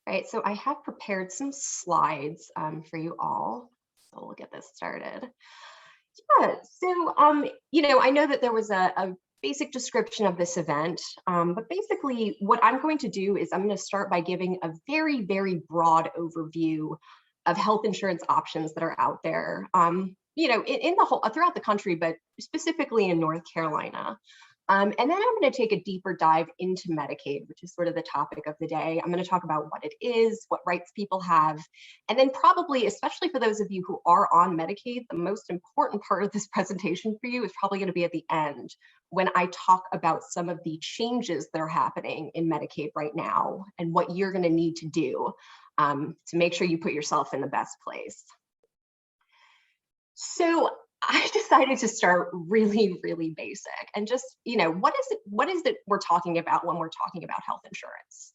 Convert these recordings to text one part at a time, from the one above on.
All right, so I have prepared some slides for you all. So we'll get this started. Yeah, so I know that there was a basic description of this event, but basically what I'm going to do is I'm going to start by giving a very, very broad overview of health insurance options that are out there, in the whole, throughout the country, but specifically in North Carolina. And then I'm going to take a deeper dive into Medicaid, which is sort of the topic of the day. I'm going to talk about what it is, what rights people have, and then probably, especially for those of you who are on Medicaid, the most important part of this presentation for you is probably going to be at the end when I talk about some of the changes that are happening in Medicaid right now and what you're going to need to do to make sure you put yourself in the best place. So I decided to start really, really basic and just, what is it we're talking about when we're talking about health insurance?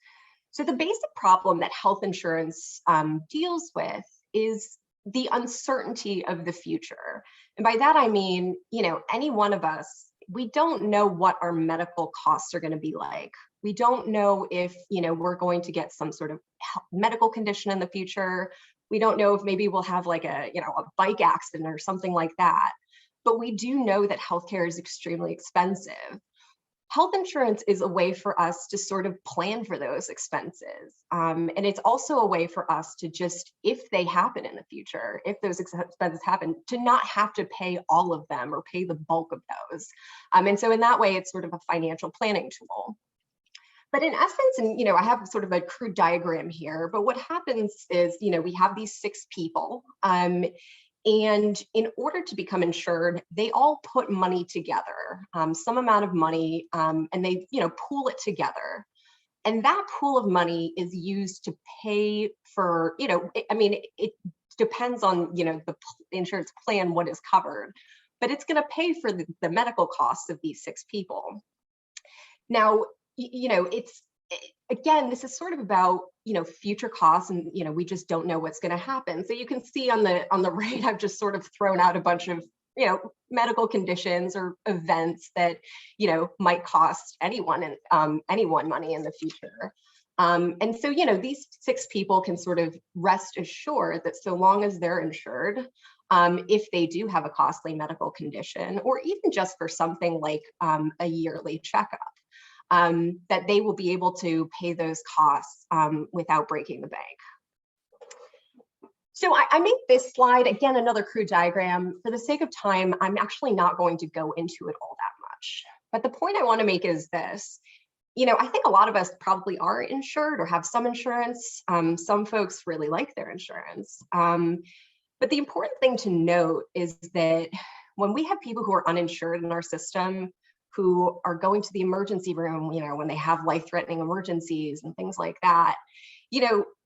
So the basic problem that health insurance deals with is the uncertainty of the future. And by that, I mean, any one of us, we don't know what our medical costs are going to be like. We don't know if, we're going to get some sort of medical condition in the future. We don't know if maybe we'll have like a bike accident or something like that. But we do know that healthcare is extremely expensive. Health insurance is a way for us to sort of plan for those expenses. And it's also a way for us to just, if they happen in the future, if those expenses happen, to not have to pay all of them or pay the bulk of those. And so in that way, it's sort of a financial planning tool. But in essence, and I have sort of a crude diagram here, but what happens is, we have these 6 people, and in order to become insured, they all put money together, some amount of money, and they, pool it together. And that pool of money is used to pay for, it depends on, the insurance plan, what is covered, but it's going to pay for the medical costs of these 6 people. Now, again, this is sort of about, future costs, and, we just don't know what's going to happen. So you can see on the right, I've just sort of thrown out a bunch of, medical conditions or events that, might cost anyone money in the future. And so, these 6 people can sort of rest assured that so long as they're insured, if they do have a costly medical condition, or even just for something like a yearly checkup, that they will be able to pay those costs without breaking the bank. So I made this slide, again, another crude diagram. For the sake of time, I'm actually not going to go into it all that much. But the point I want to make is this. I think a lot of us probably are insured or have some insurance. Some folks really like their insurance. But the important thing to note is that when we have people who are uninsured in our system, who are going to the emergency room, when they have life-threatening emergencies and things like that,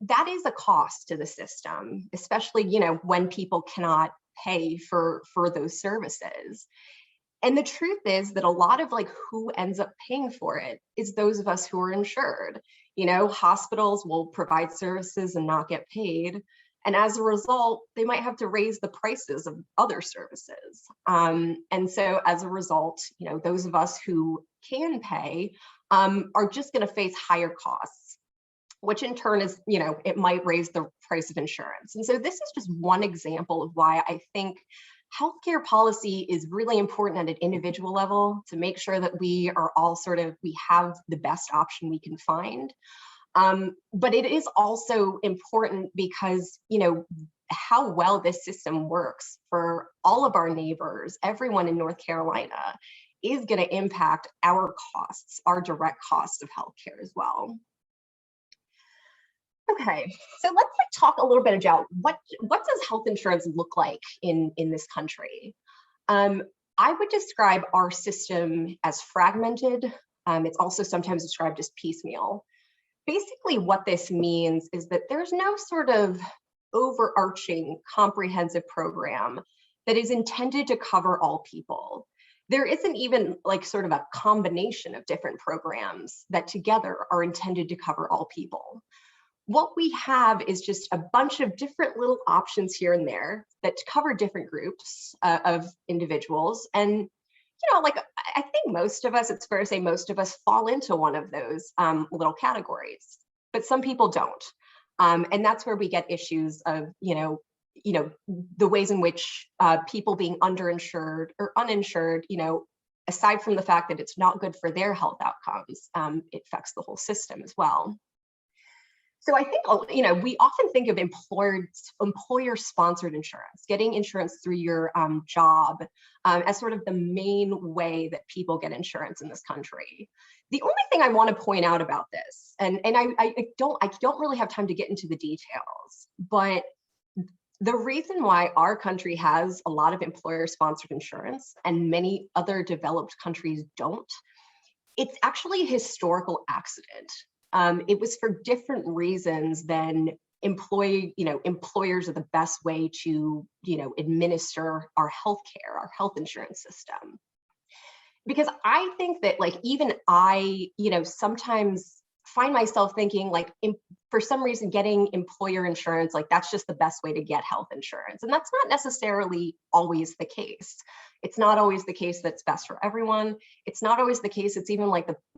that is a cost to the system, especially, when people cannot pay for those services. And the truth is that a lot of who ends up paying for it is those of us who are insured. Hospitals will provide services and not get paid. And as a result, they might have to raise the prices of other services. And so as a result, those of us who can pay are just going to face higher costs, which in turn is, it might raise the price of insurance. And so this is just one example of why I think healthcare policy is really important at an individual level to make sure that we are all we have the best option we can find. But it is also important because, how well this system works for all of our neighbors, everyone in North Carolina, is going to impact our costs, our direct costs of healthcare as well. Okay, so let's talk a little bit about what does health insurance look like in this country. I would describe our system as fragmented. It's also sometimes described as piecemeal. Basically, what this means is that there's no sort of overarching comprehensive program that is intended to cover all people. There isn't even sort of a combination of different programs that together are intended to cover all people. What we have is just a bunch of different little options here and there that cover different groups of individuals. And I think most of us, it's fair to say most of us fall into one of those little categories, but some people don't. And that's where we get issues of, the ways in which people being underinsured or uninsured, aside from the fact that it's not good for their health outcomes, it affects the whole system as well. So I think, we often think of employer-sponsored insurance, getting insurance through your job, as sort of the main way that people get insurance in this country. The only thing I want to point out about this, and I don't really have time to get into the details, but the reason why our country has a lot of employer-sponsored insurance and many other developed countries don't, it's actually a historical accident. It was for different reasons than employers are the best way to, administer our healthcare, our health insurance system. Because I think that even I, sometimes find myself thinking for some reason getting employer insurance, that's just the best way to get health insurance. And that's not necessarily always the case. It's not always the case that's best for everyone. It's not always the case it's even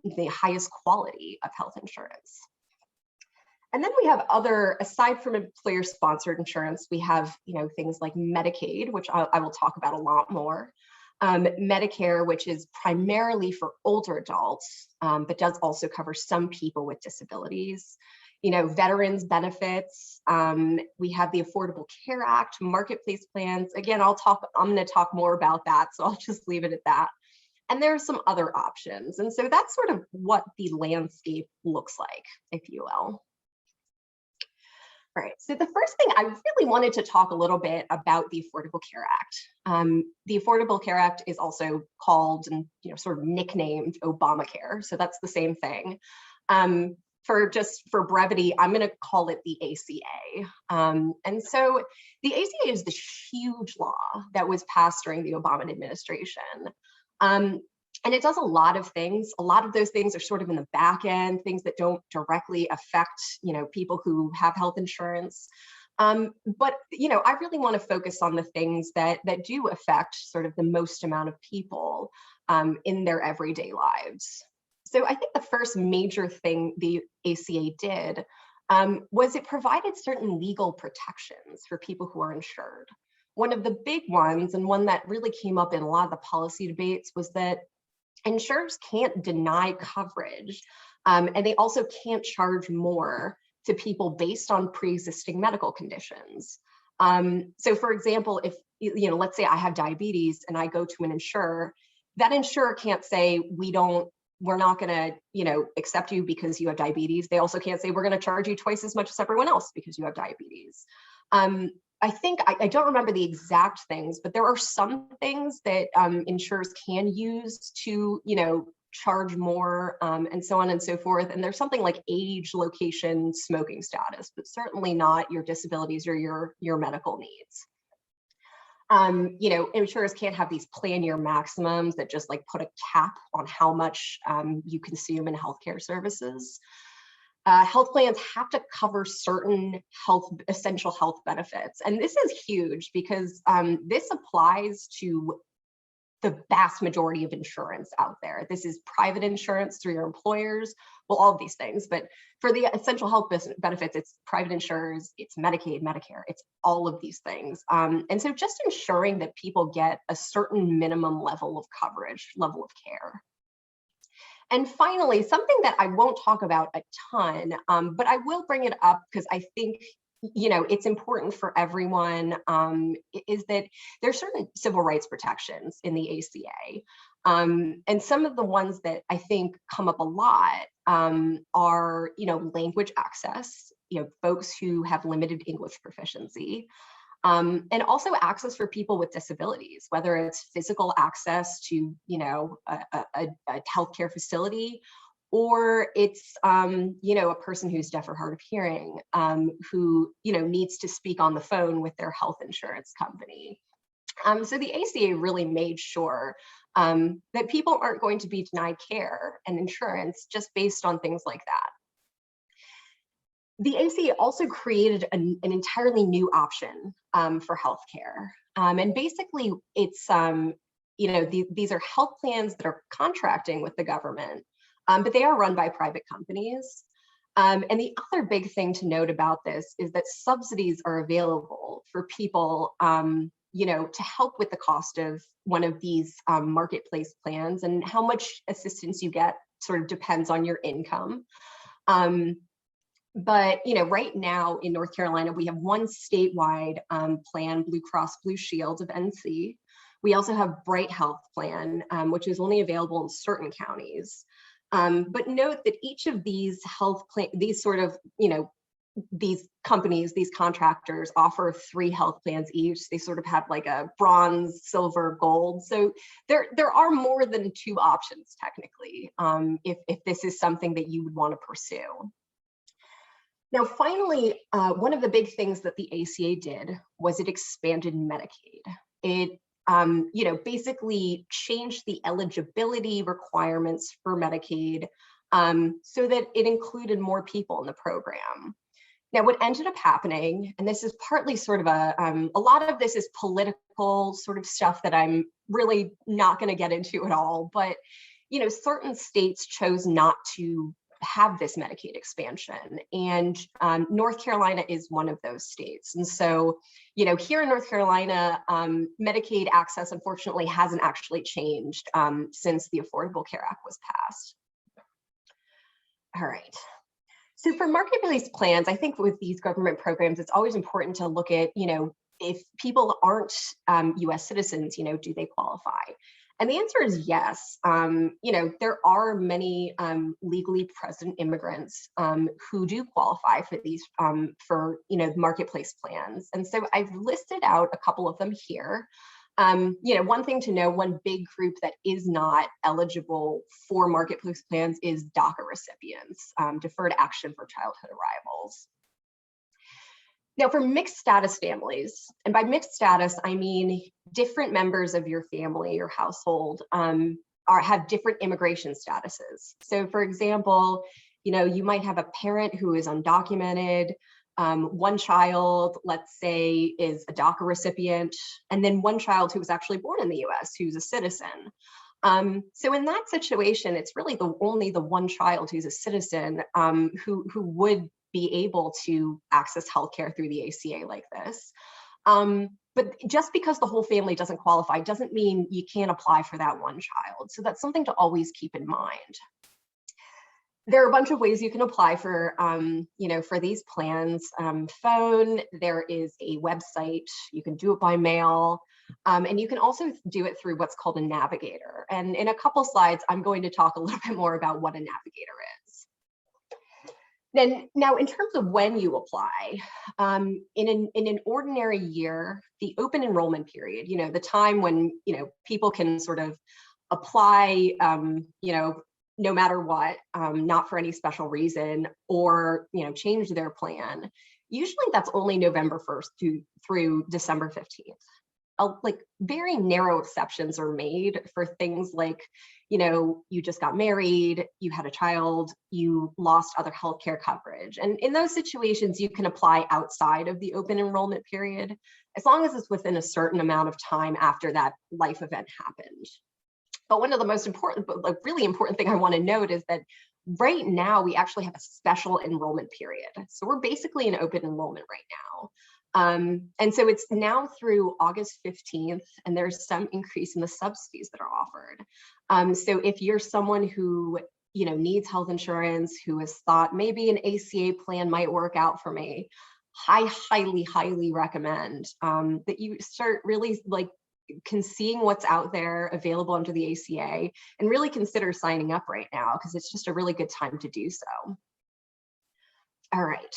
the highest quality of health insurance. And then we have aside from employer-sponsored insurance, we have, things like Medicaid, which I will talk about a lot more. Medicare, which is primarily for older adults, but does also cover some people with disabilities. Veterans benefits. We have the Affordable Care Act, marketplace plans. Again, I'm going to talk more about that, so I'll just leave it at that. And there are some other options. And so that's sort of what the landscape looks like, if you will. All right, so the first thing I really wanted to talk a little bit about the Affordable Care Act. The Affordable Care Act is also called and sort of nicknamed Obamacare, so that's the same thing. For brevity, I'm going to call it the ACA. And so the ACA is this huge law that was passed during the Obama administration. And it does a lot of things. A lot of those things are sort of in the back end, things that don't directly affect, people who have health insurance. But, I really want to focus on the things that do affect sort of the most amount of people in their everyday lives. So I think the first major thing the ACA did was it provided certain legal protections for people who are insured. One of the big ones, and one that really came up in a lot of the policy debates, was that insurers can't deny coverage, and they also can't charge more to people based on pre-existing medical conditions. So for example, if, let's say I have diabetes and I go to an insurer, that insurer can't say, we're not going to, accept you because you have diabetes. They also can't say, we're going to charge you twice as much as everyone else because you have diabetes. I think, I don't remember the exact things, but there are some things that insurers can use to, charge more and so on and so forth. And there's something like age, location, smoking status, but certainly not your disabilities or your medical needs. Insurers can't have these plan year maximums that just put a cap on how much you consume in healthcare services. Health plans have to cover certain essential health benefits. And this is huge because this applies to the vast majority of insurance out there. This is private insurance through your employers, well, all of these things, but for the essential health benefits, it's private insurers, it's Medicaid, Medicare, it's all of these things. And so just ensuring that people get a certain minimum level of coverage, level of care. And finally, something that I won't talk about a ton, but I will bring it up because I think it's important for everyone, is that there's certain civil rights protections in the ACA. And some of the ones that I think come up a lot are, language access, folks who have limited English proficiency, and also access for people with disabilities, whether it's physical access to, a healthcare facility, or it's, a person who's deaf or hard of hearing, who, needs to speak on the phone with their health insurance company. So the ACA really made sure that people aren't going to be denied care and insurance just based on things like that. The ACA also created an entirely new option for healthcare. And basically it's, these are health plans that are contracting with the government, but they are run by private companies. And the other big thing to note about this is that subsidies are available for people, to help with the cost of one of these marketplace plans, and how much assistance you get sort of depends on your income. But right now in North Carolina, we have one statewide plan, Blue Cross Blue Shield of NC. We also have Bright Health Plan, which is only available in certain counties. But note that each of these health plan, these sort of, these companies, these contractors offer 3 health plans each. They sort of have like a bronze, silver, gold. So there are more than 2 options technically, if this is something that you would want to pursue. Now, finally, one of the big things that the ACA did was it expanded Medicaid. It basically changed the eligibility requirements for Medicaid so that it included more people in the program. Now, what ended up happening, and this is partly sort of a lot of this is political sort of stuff that I'm really not going to get into at all, but, certain states chose not to have this Medicaid expansion, and North Carolina is one of those states. And so, here in North Carolina, Medicaid access unfortunately hasn't actually changed since the Affordable Care Act was passed. All right. So for marketplace plans, I think with these government programs, it's always important to look at, if people aren't US citizens, do they qualify? And the answer is yes. There are many legally present immigrants who do qualify for these, marketplace plans. And so I've listed out a couple of them here. One thing to know, one big group that is not eligible for marketplace plans is DACA recipients, Deferred Action for Childhood Arrivals. Now, for mixed status families, and by mixed status, I mean different members of your family, your household, have different immigration statuses. So for example, you might have a parent who is undocumented, one child, let's say, is a DACA recipient, and then one child who was actually born in the US who's a citizen. So in that situation, it's really only the one child who's a citizen who would be able to access healthcare through the ACA like this. But just because the whole family doesn't qualify doesn't mean you can't apply for that one child. So that's something to always keep in mind. There are a bunch of ways you can apply for, for these plans. Phone, there is a website, you can do it by mail, and you can also do it through what's called a navigator. And in a couple slides, I'm going to talk a little bit more about what a navigator is. Then, now in terms of when you apply, in an ordinary year, the open enrollment period, the time when, people can sort of apply, no matter what, not for any special reason, or change their plan. Usually that's only November 1st through December 15th. Like very narrow exceptions are made for things like, you just got married, you had a child, you lost other healthcare coverage. And in those situations, you can apply outside of the open enrollment period, as long as it's within a certain amount of time after that life event happened. But one of the most important, but like really important thing I want to note is that right now we actually have a special enrollment period. So we're basically in open enrollment right now. And so it's now through August 15th, and there's some increase in the subsidies that are offered. So if you're someone who needs health insurance, who has thought maybe an ACA plan might work out for me, I highly recommend that you start really seeing what's out there available under the ACA, and really consider signing up right now, because it's just a really good time to do so. All right.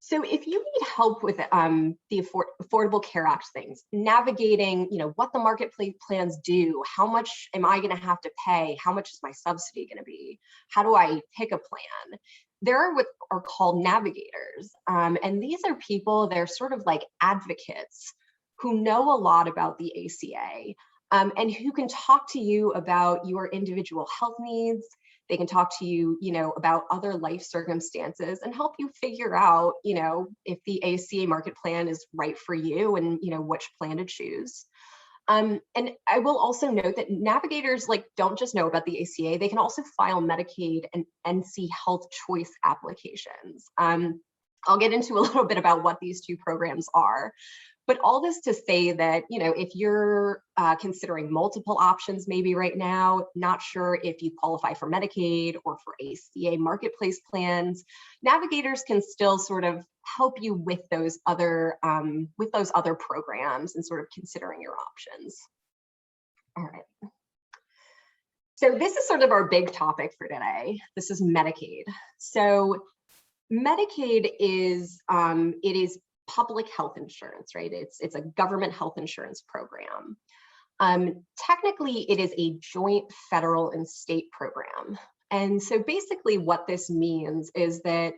So if you need help with the Affordable Care Act things, navigating, what the marketplace plans do, how much am I going to have to pay, how much is my subsidy going to be, how do I pick a plan? There are what are called navigators, and these are people, they're sort of like advocates who know a lot about the ACA, and who can talk to you about your individual health needs. They can talk to you, about other life circumstances and help you figure out, if the ACA market plan is right for you and, which plan to choose. And I will also note that navigators don't just know about the ACA, they can also file Medicaid and NC Health Choice applications. I'll get into a little bit about what these two programs are. But all this to say that, if you're considering multiple options maybe right now, not sure if you qualify for Medicaid or for ACA marketplace plans, navigators can still sort of help you with those other programs and sort of considering your options. All right. So this is sort of our big topic for today. This is Medicaid. So Medicaid is it is public health insurance, right? It's a government health insurance program. Technically, it is a joint federal and state program. And so basically what this means is that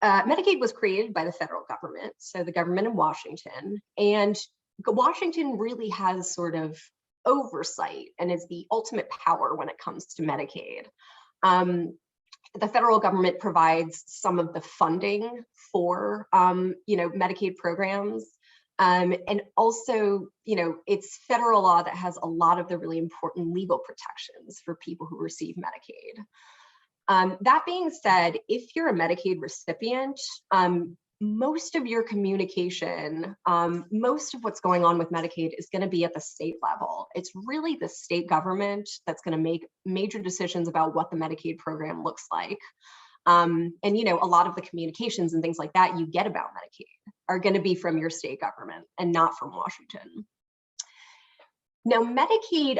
Medicaid was created by the federal government, so the government in Washington, and Washington really has sort of oversight and is the ultimate power when it comes to Medicaid. The federal government provides some of the funding for, Medicaid programs. And also, it's federal law that has a lot of the really important legal protections for people who receive Medicaid. That being said, if you're a Medicaid recipient, most of your communication, most of what's going on with Medicaid is going to be at the state level. It's really the state government that's going to make major decisions about what the Medicaid program looks like. And, a lot of the communications and things like that you get about Medicaid are going to be from your state government and not from Washington. Now, Medicaid,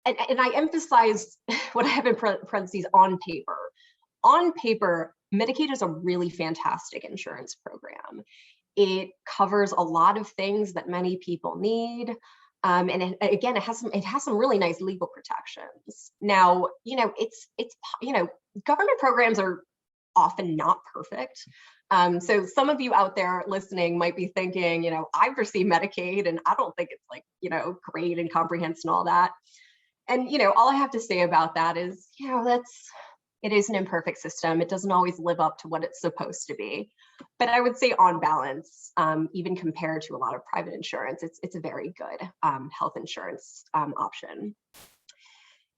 and I emphasize what I have in parentheses on paper. On paper, Medicaid is a really fantastic insurance program. It covers a lot of things that many people need. And again, it has some really nice legal protections. Now, government programs are often not perfect. So some of you out there listening might be thinking, I've received Medicaid and I don't think it's great and comprehensive and all that. And, all I have to say about that is, it is an imperfect system. It doesn't always live up to what it's supposed to be. But I would say on balance, even compared to a lot of private insurance, it's a very good health insurance option.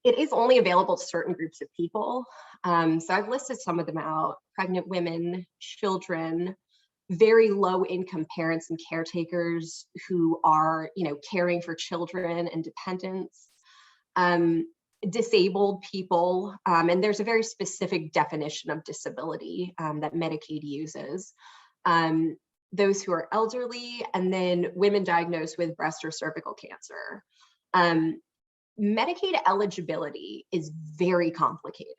It is only available to certain groups of people. So I've listed some of them out: pregnant women, children, very low income parents and caretakers who are, caring for children and dependents. Disabled people, and there's a very specific definition of disability that Medicaid uses. Those who are elderly, and then women diagnosed with breast or cervical cancer. Medicaid eligibility is very complicated.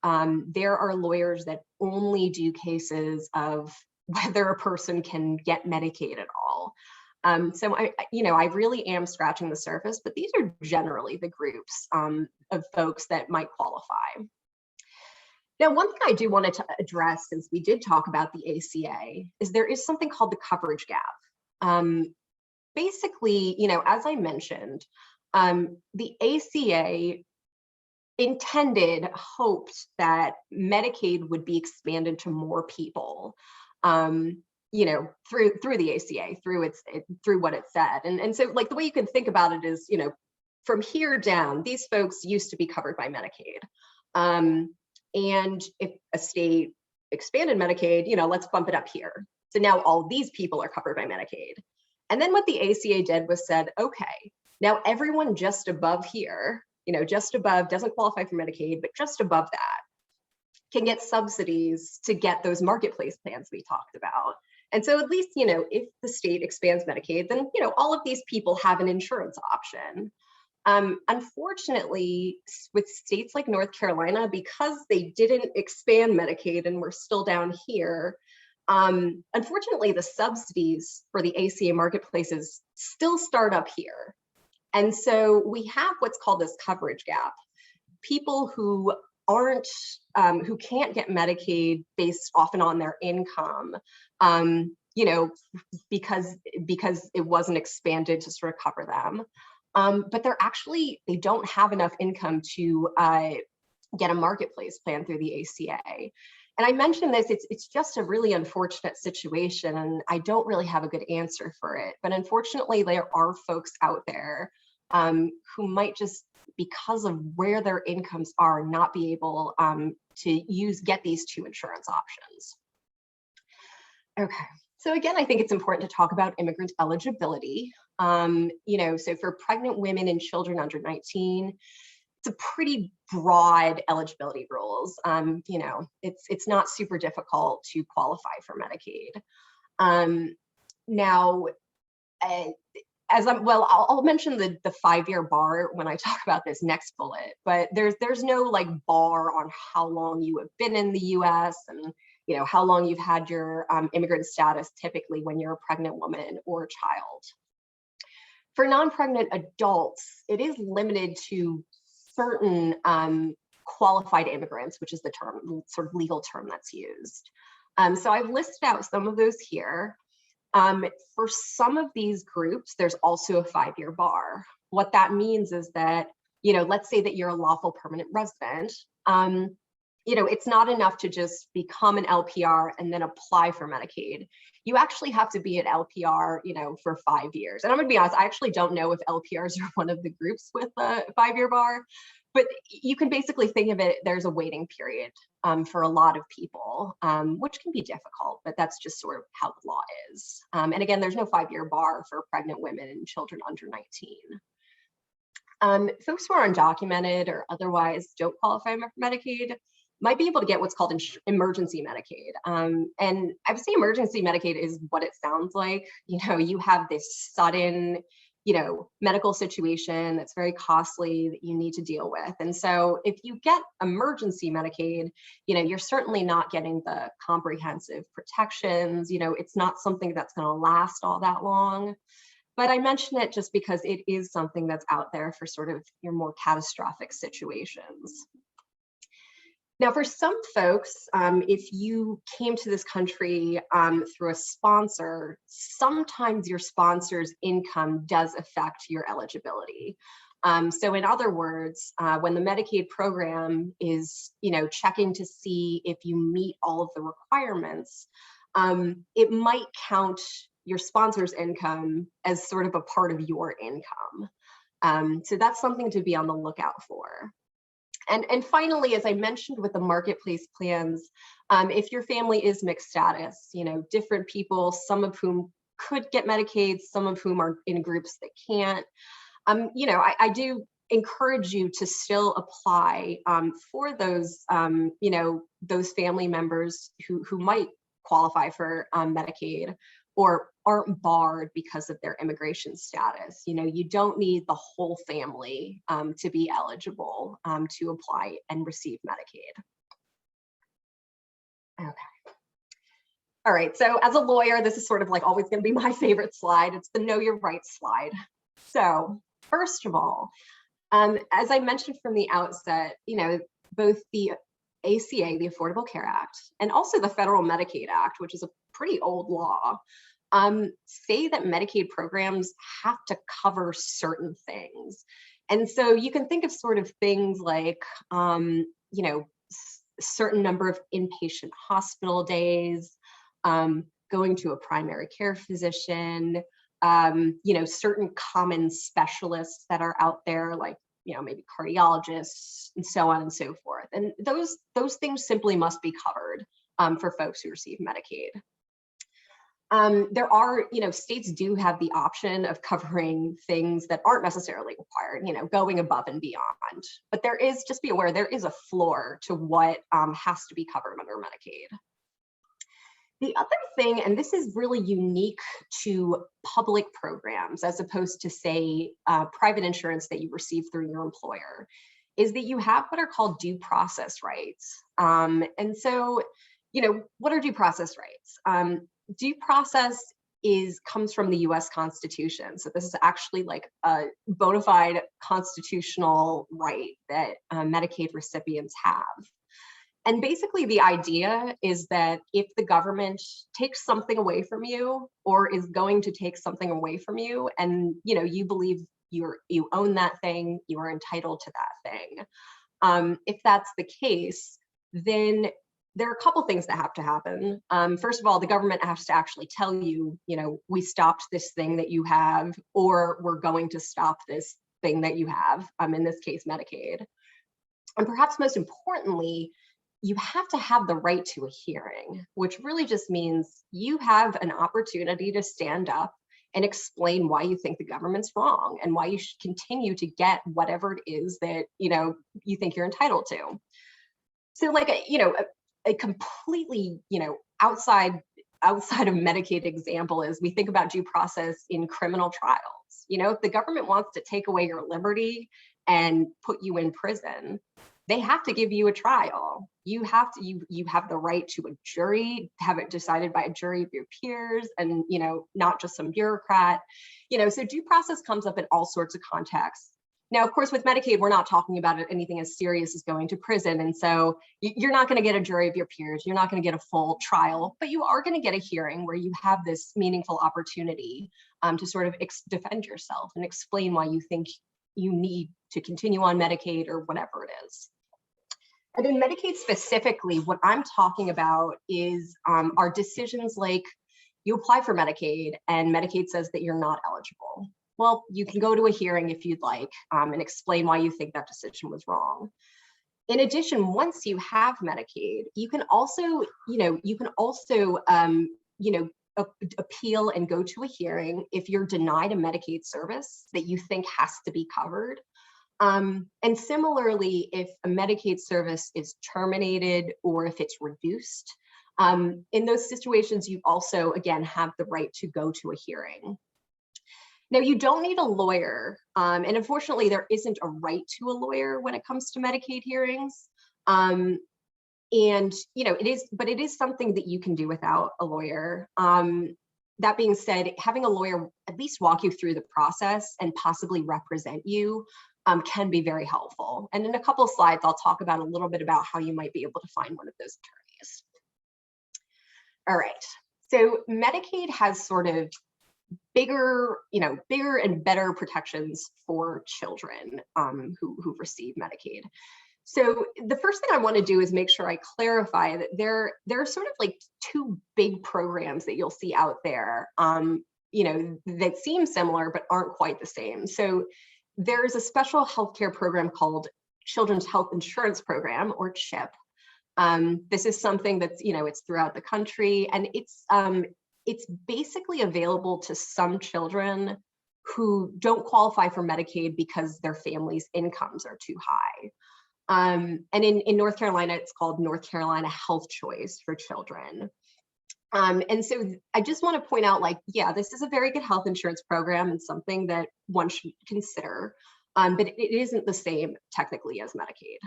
There are lawyers that only do cases of whether a person can get Medicaid at all. So I really am scratching the surface, but these are generally the groups of folks that might qualify. Now, one thing I do want to address, since we did talk about the ACA, is there is something called the coverage gap. Basically, as I mentioned, the ACA hoped that Medicaid would be expanded to more people. Through the ACA, through what it said. And so the way you can think about it is, from here down, these folks used to be covered by Medicaid. And if a state expanded Medicaid, let's bump it up here. So now all these people are covered by Medicaid. And then what the ACA did was said, okay, now everyone just above here, just above, doesn't qualify for Medicaid, but just above that can get subsidies to get those marketplace plans we talked about. And so at least, if the state expands Medicaid, then, all of these people have an insurance option. Unfortunately, with states like North Carolina, because they didn't expand Medicaid and we're still down here, unfortunately, the subsidies for the ACA marketplaces still start up here. And so we have what's called this coverage gap. People who who can't get Medicaid based often on their income, because it wasn't expanded to sort of cover them. But they don't have enough income to get a marketplace plan through the ACA. And I mentioned this, it's just a really unfortunate situation, and I don't really have a good answer for it. But unfortunately, there are folks out there who might just, because of where their incomes are, not be able to get these two insurance options. Okay, so again, I think it's important to talk about immigrant eligibility. So for pregnant women and children under 19, it's a pretty broad eligibility rules. It's not super difficult to qualify for Medicaid. Now, I'll mention the 5-year bar when I talk about this next bullet, but there's no like bar on how long you have been in the U.S. and how long you've had your immigrant status, typically when you're a pregnant woman or a child. For non-pregnant adults, it is limited to certain qualified immigrants, which is the sort of legal term that's used. So I've listed out some of those here. For some of these groups, there's also a 5-year bar. What that means is that, let's say that you're a lawful permanent resident. It's not enough to just become an LPR and then apply for Medicaid. You actually have to be an LPR, for 5 years. And I'm gonna be honest, I actually don't know if LPRs are one of the groups with a 5-year bar, but you can basically think of it, there's a waiting period for a lot of people, which can be difficult, but that's just sort of how the law is. And again, there's no 5-year bar for pregnant women and children under 19. Folks who are undocumented or otherwise don't qualify for Medicaid might be able to get what's called emergency Medicaid. And I would say emergency Medicaid is what it sounds like. You have this sudden, medical situation that's very costly that you need to deal with. And so if you get emergency Medicaid, you're certainly not getting the comprehensive protections. It's not something that's going to last all that long. But I mention it just because it is something that's out there for sort of your more catastrophic situations. Now, for some folks, if you came to this country through a sponsor, sometimes your sponsor's income does affect your eligibility. So in other words, when the Medicaid program is, checking to see if you meet all of the requirements, it might count your sponsor's income as sort of a part of your income. So that's something to be on the lookout for. And finally, as I mentioned with the marketplace plans, if your family is mixed status, different people, some of whom could get Medicaid, some of whom are in groups that can't, I do encourage you to still apply for those, those family members who might qualify for Medicaid or aren't barred because of their immigration status. You don't need the whole family to be eligible to apply and receive Medicaid. Okay. All right, so as a lawyer, this is sort of like always gonna be my favorite slide. It's the Know Your Rights slide. So first of all, as I mentioned from the outset, both the ACA, the Affordable Care Act, and also the Federal Medicaid Act, which is a pretty old law, say that Medicaid programs have to cover certain things. And so you can think of sort of things like, certain number of inpatient hospital days, going to a primary care physician, certain common specialists that are out there, like, maybe cardiologists and so on and so forth. And those things simply must be covered for folks who receive Medicaid. There are, states do have the option of covering things that aren't necessarily required, going above and beyond. But there is, just be aware, there is a floor to what has to be covered under Medicaid. The other thing, and this is really unique to public programs as opposed to, say, private insurance that you receive through your employer, is that you have what are called due process rights. And so, what are due process rights? Due process comes from the US Constitution. So this is actually like a bona fide constitutional right that Medicaid recipients have. And basically the idea is that if the government takes something away from you or is going to take something away from you, and you believe you own that thing, you are entitled to that thing. If that's the case, then there are a couple things that have to happen. First of all, the government has to actually tell you, we stopped this thing that you have, or we're going to stop this thing that you have, in this case, Medicaid. And perhaps most importantly, you have to have the right to a hearing, which really just means you have an opportunity to stand up and explain why you think the government's wrong and why you should continue to get whatever it is that, you think you're entitled to. So like, a completely, outside of Medicaid example is we think about due process in criminal trials. If the government wants to take away your liberty and put you in prison, they have to give you a trial. You have the right to a jury, have it decided by a jury of your peers, and not just some bureaucrat. So due process comes up in all sorts of contexts. Now, of course, with Medicaid, we're not talking about anything as serious as going to prison. And so you're not going to get a jury of your peers. You're not going to get a full trial, but you are going to get a hearing where you have this meaningful opportunity to sort of defend yourself and explain why you think you need to continue on Medicaid or whatever it is. And in Medicaid specifically, what I'm talking about is are decisions like you apply for Medicaid and Medicaid says that you're not eligible. Well, you can go to a hearing if you'd like and explain why you think that decision was wrong. In addition, once you have Medicaid, you can also, appeal and go to a hearing if you're denied a Medicaid service that you think has to be covered. And similarly, if a Medicaid service is terminated or if it's reduced, in those situations, you also, again, have the right to go to a hearing. Now, you don't need a lawyer, and unfortunately, there isn't a right to a lawyer when it comes to Medicaid hearings. And it is something that you can do without a lawyer. That being said, having a lawyer at least walk you through the process and possibly represent you can be very helpful. And in a couple of slides, I'll talk about a little bit about how you might be able to find one of those attorneys. All right, so Medicaid has sort of bigger and better protections for children who receive Medicaid. So the first thing I want to do is make sure I clarify that there are sort of like two big programs that you'll see out there, that seem similar but aren't quite the same. So there's a special healthcare program called Children's Health Insurance Program, or CHIP. This is something that's, it's throughout the country, and it's basically available to some children who don't qualify for Medicaid because their family's incomes are too high. And in North Carolina, it's called North Carolina Health Choice for Children. And so I just want to point out, this is a very good health insurance program and something that one should consider, but it isn't the same technically as Medicaid.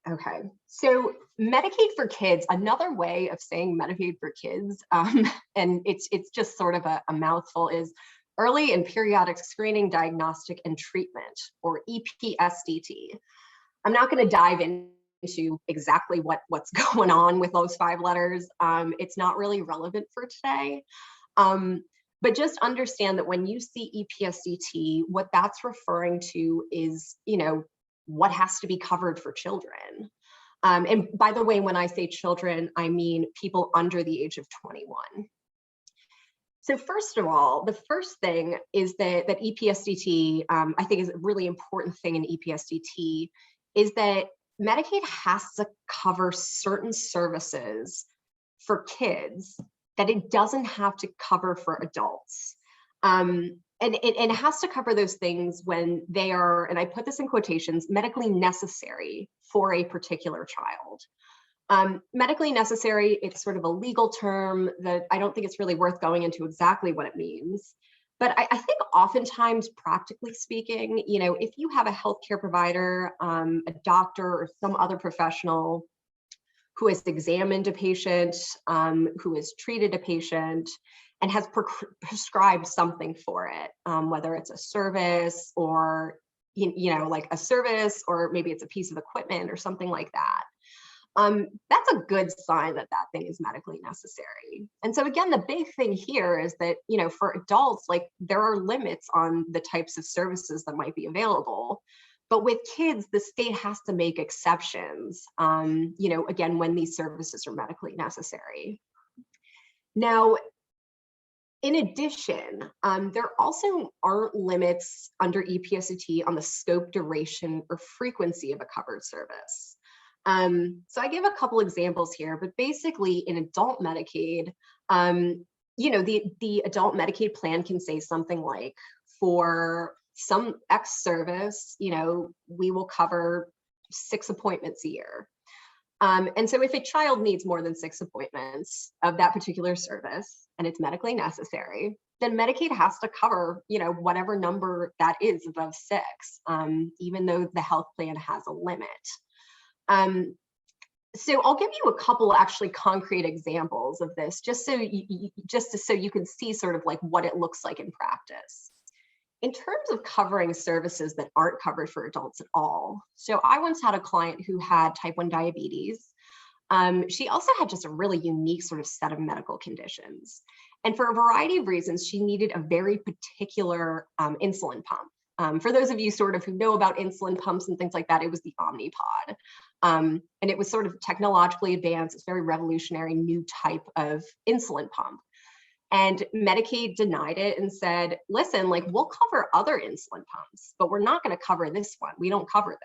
Okay, so Medicaid for kids, another way of saying Medicaid for kids, and it's just sort of a mouthful, is Early and Periodic Screening, Diagnostic and Treatment, or EPSDT. I'm not going to dive into exactly what's going on with those 5 letters. It's not really relevant for today. But just understand that when you see EPSDT, what that's referring to is, what has to be covered for children. And by the way, when I say children, I mean people under the age of 21. So first of all, the first thing is that EPSDT, I think is a really important thing in EPSDT, is that Medicaid has to cover certain services for kids that it doesn't have to cover for adults. And it has to cover those things when they are, and I put this in quotations, medically necessary for a particular child. Medically necessary, it's sort of a legal term that I don't think it's really worth going into exactly what it means. But I think oftentimes, practically speaking, if you have a healthcare provider, a doctor, or some other professional who has examined a patient, who has treated a patient, and has prescribed something for it, whether it's a service or, like a service, or maybe it's a piece of equipment or something like that. That's a good sign that that thing is medically necessary. And so again, the big thing here is that, for adults, there are limits on the types of services that might be available. But with kids, the state has to make exceptions, again, when these services are medically necessary. Now, in addition, there also aren't limits under EPSDT on the scope, duration, or frequency of a covered service. So I give a couple examples here, but basically in adult Medicaid, the adult Medicaid plan can say something like, for some X service, we will cover 6 appointments a year. And so if a child needs more than 6 appointments of that particular service and it's medically necessary, then Medicaid has to cover, whatever number that is above 6, even though the health plan has a limit. So I'll give you a couple actually concrete examples of this, just so you can see sort of like what it looks like in practice. In terms of covering services that aren't covered for adults at all. So I once had a client who had type 1 diabetes. She also had just a really unique sort of set of medical conditions. And for a variety of reasons, she needed a very particular insulin pump. For those of you sort of who know about insulin pumps and things like that, it was the Omnipod. And it was sort of technologically advanced. It's very revolutionary, new type of insulin pump. And Medicaid denied it and said, listen, we'll cover other insulin pumps, but we're not going to cover this one. We don't cover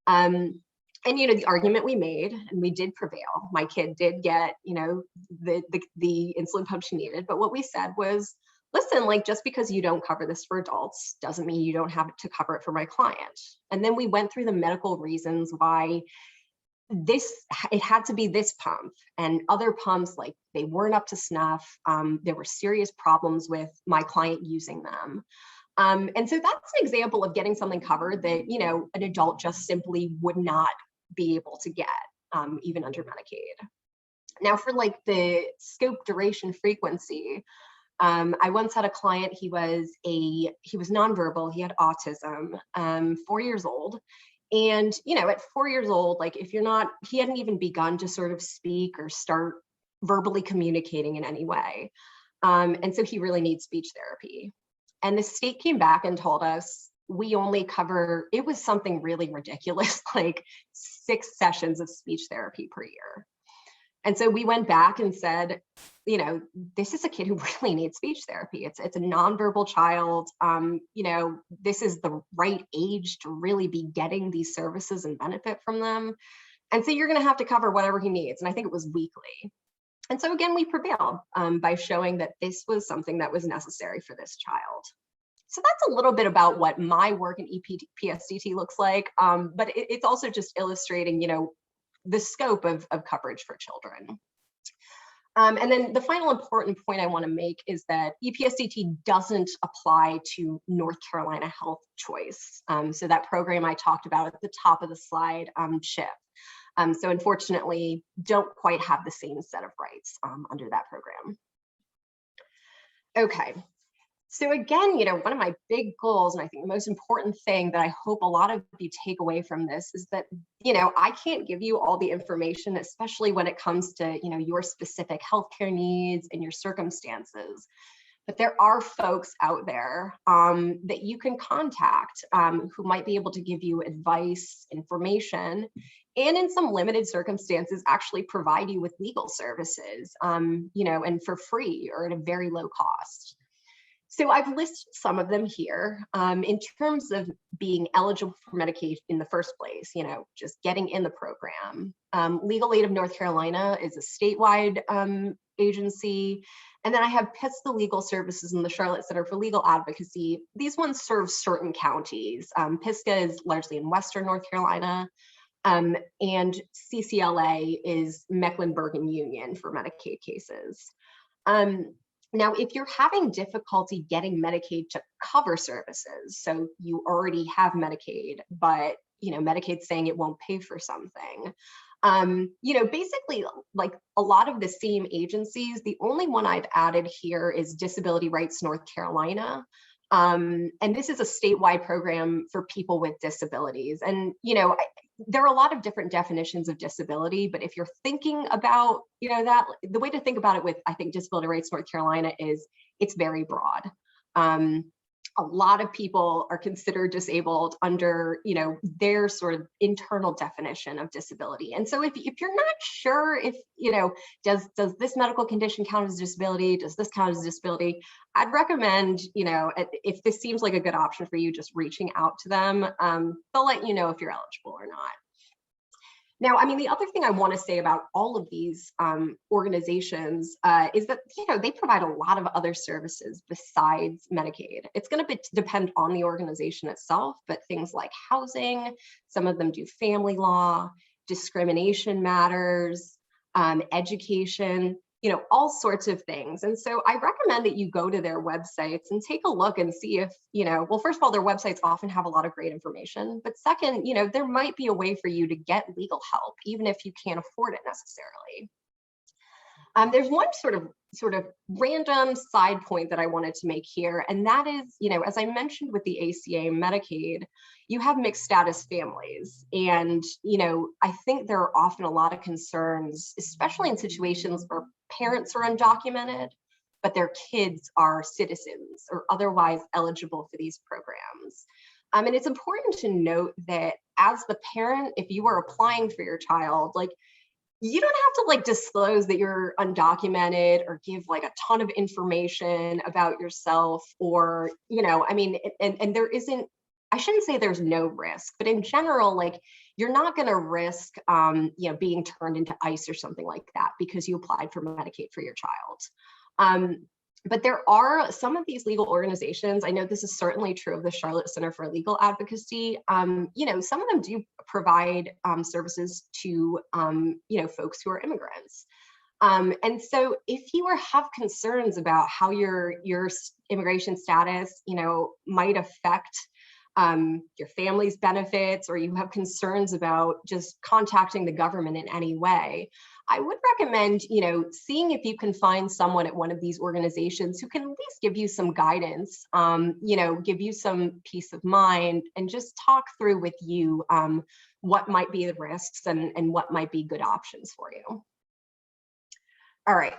that. And, the argument we made, and we did prevail. My kid did get, the insulin pump she needed. But what we said was, listen, just because you don't cover this for adults doesn't mean you don't have to cover it for my client. And then we went through the medical reasons why it had to be this pump, and other pumps, they weren't up to snuff. There were serious problems with my client using them. And so that's an example of getting something covered that, an adult just simply would not be able to get, even under Medicaid. Now for the scope, duration, frequency, I once had a client, he was nonverbal, he had autism, 4 years old. And, at 4 years old, he hadn't even begun to sort of speak or start verbally communicating in any way. And so he really needs speech therapy. And the state came back and told us, we only cover, it was something really ridiculous, 6 sessions of speech therapy per year. And so we went back and said, this is a kid who really needs speech therapy. It's a nonverbal child. This is the right age to really be getting these services and benefit from them. And so you're going to have to cover whatever he needs. And I think it was weekly. And so again, we prevailed by showing that this was something that was necessary for this child. So that's a little bit about what my work in EPSDT looks like. But it's also just illustrating, the scope of coverage for children. And then the final important point I want to make is that EPSDT doesn't apply to North Carolina Health Choice. So that program I talked about at the top of the slide, CHIP. So unfortunately, don't quite have the same set of rights under that program. Okay. So again, one of my big goals, and I think the most important thing that I hope a lot of you take away from this is that, I can't give you all the information, especially when it comes to, your specific healthcare needs and your circumstances. But there are folks out there that you can contact who might be able to give you advice, information, and in some limited circumstances, actually provide you with legal services, and for free or at a very low cost. So I've listed some of them here in terms of being eligible for Medicaid in the first place, just getting in the program. Legal Aid of North Carolina is a statewide agency. And then I have PISCA Legal Services and the Charlotte Center for Legal Advocacy. These ones serve certain counties. PISCA is largely in Western North Carolina. And CCLA is Mecklenburg and Union for Medicaid cases. Now, if you're having difficulty getting Medicaid to cover services, so you already have Medicaid, but Medicaid's saying it won't pay for something, basically a lot of the same agencies, the only one I've added here is Disability Rights North Carolina. And this is a statewide program for people with disabilities. And, there are a lot of different definitions of disability, but if you're thinking about, that, the way to think about it with, I think, Disability Rights North Carolina is it's very broad. a lot of people are considered disabled under, their sort of internal definition of disability. And so if you're not sure if, does this medical condition count as disability? Does this count as disability? I'd recommend, if this seems like a good option for you, just reaching out to them. They'll let you know if you're eligible or not. Now, the other thing I want to say about all of these organizations is that, they provide a lot of other services besides Medicaid. It's going to depend on the organization itself, but things like housing, some of them do family law, discrimination matters, education, all sorts of things. And so I recommend that you go to their websites and take a look and see if, well, first of all, their websites often have a lot of great information, but second, there might be a way for you to get legal help, even if you can't afford it necessarily. There's one sort of random side point that I wanted to make here, and that is, as I mentioned with the ACA Medicaid, you have mixed status families, and I think there are often a lot of concerns, especially in situations where parents are undocumented, but their kids are citizens or otherwise eligible for these programs. And it's important to note that as the parent, if you are applying for your child, you don't have to disclose that you're undocumented or give a ton of information about yourself, or, and there isn't, I shouldn't say there's no risk, but in general, you're not going to risk, being turned into ICE or something like that because you applied for Medicaid for your child. But there are some of these legal organizations, I know this is certainly true of the Charlotte Center for Legal Advocacy, some of them do provide services to, folks who are immigrants. And so if you have concerns about how your immigration status, might affect your family's benefits, or you have concerns about just contacting the government in any way, I would recommend, seeing if you can find someone at one of these organizations who can at least give you some guidance, give you some peace of mind, and just talk through with you what might be the risks and what might be good options for you. All right,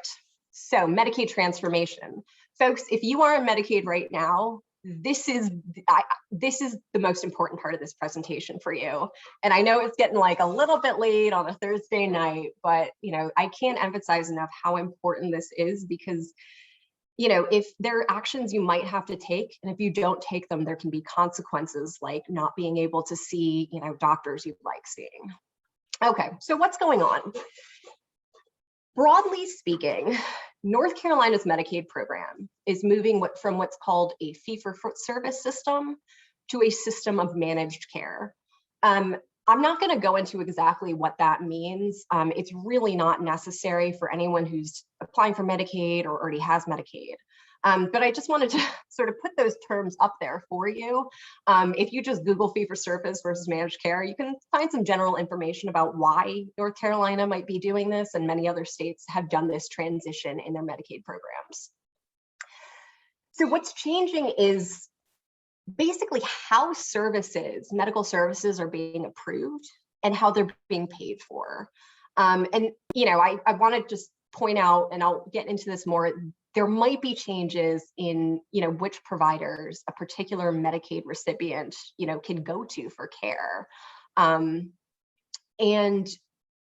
so Medicaid transformation. Folks, if you are in Medicaid right now, this is the most important part of this presentation for you. And I know it's getting a little bit late on a Thursday night, but I can't emphasize enough how important this is, because if there are actions you might have to take, and if you don't take them, there can be consequences like not being able to see doctors you like seeing. Okay, so what's going on? Broadly speaking, North Carolina's Medicaid program is moving from what's called a fee-for-service system to a system of managed care. I'm not going to go into exactly what that means. It's really not necessary for anyone who's applying for Medicaid or already has Medicaid. But I just wanted to sort of put those terms up there for you. If you just Google fee-for-service versus managed care, you can find some general information about why North Carolina might be doing this, and many other states have done this transition in their Medicaid programs. So what's changing is basically how medical services are being approved and how they're being paid for. I want to just point out, and I'll get into this more, there might be changes in, which providers a particular Medicaid recipient, can go to for care. And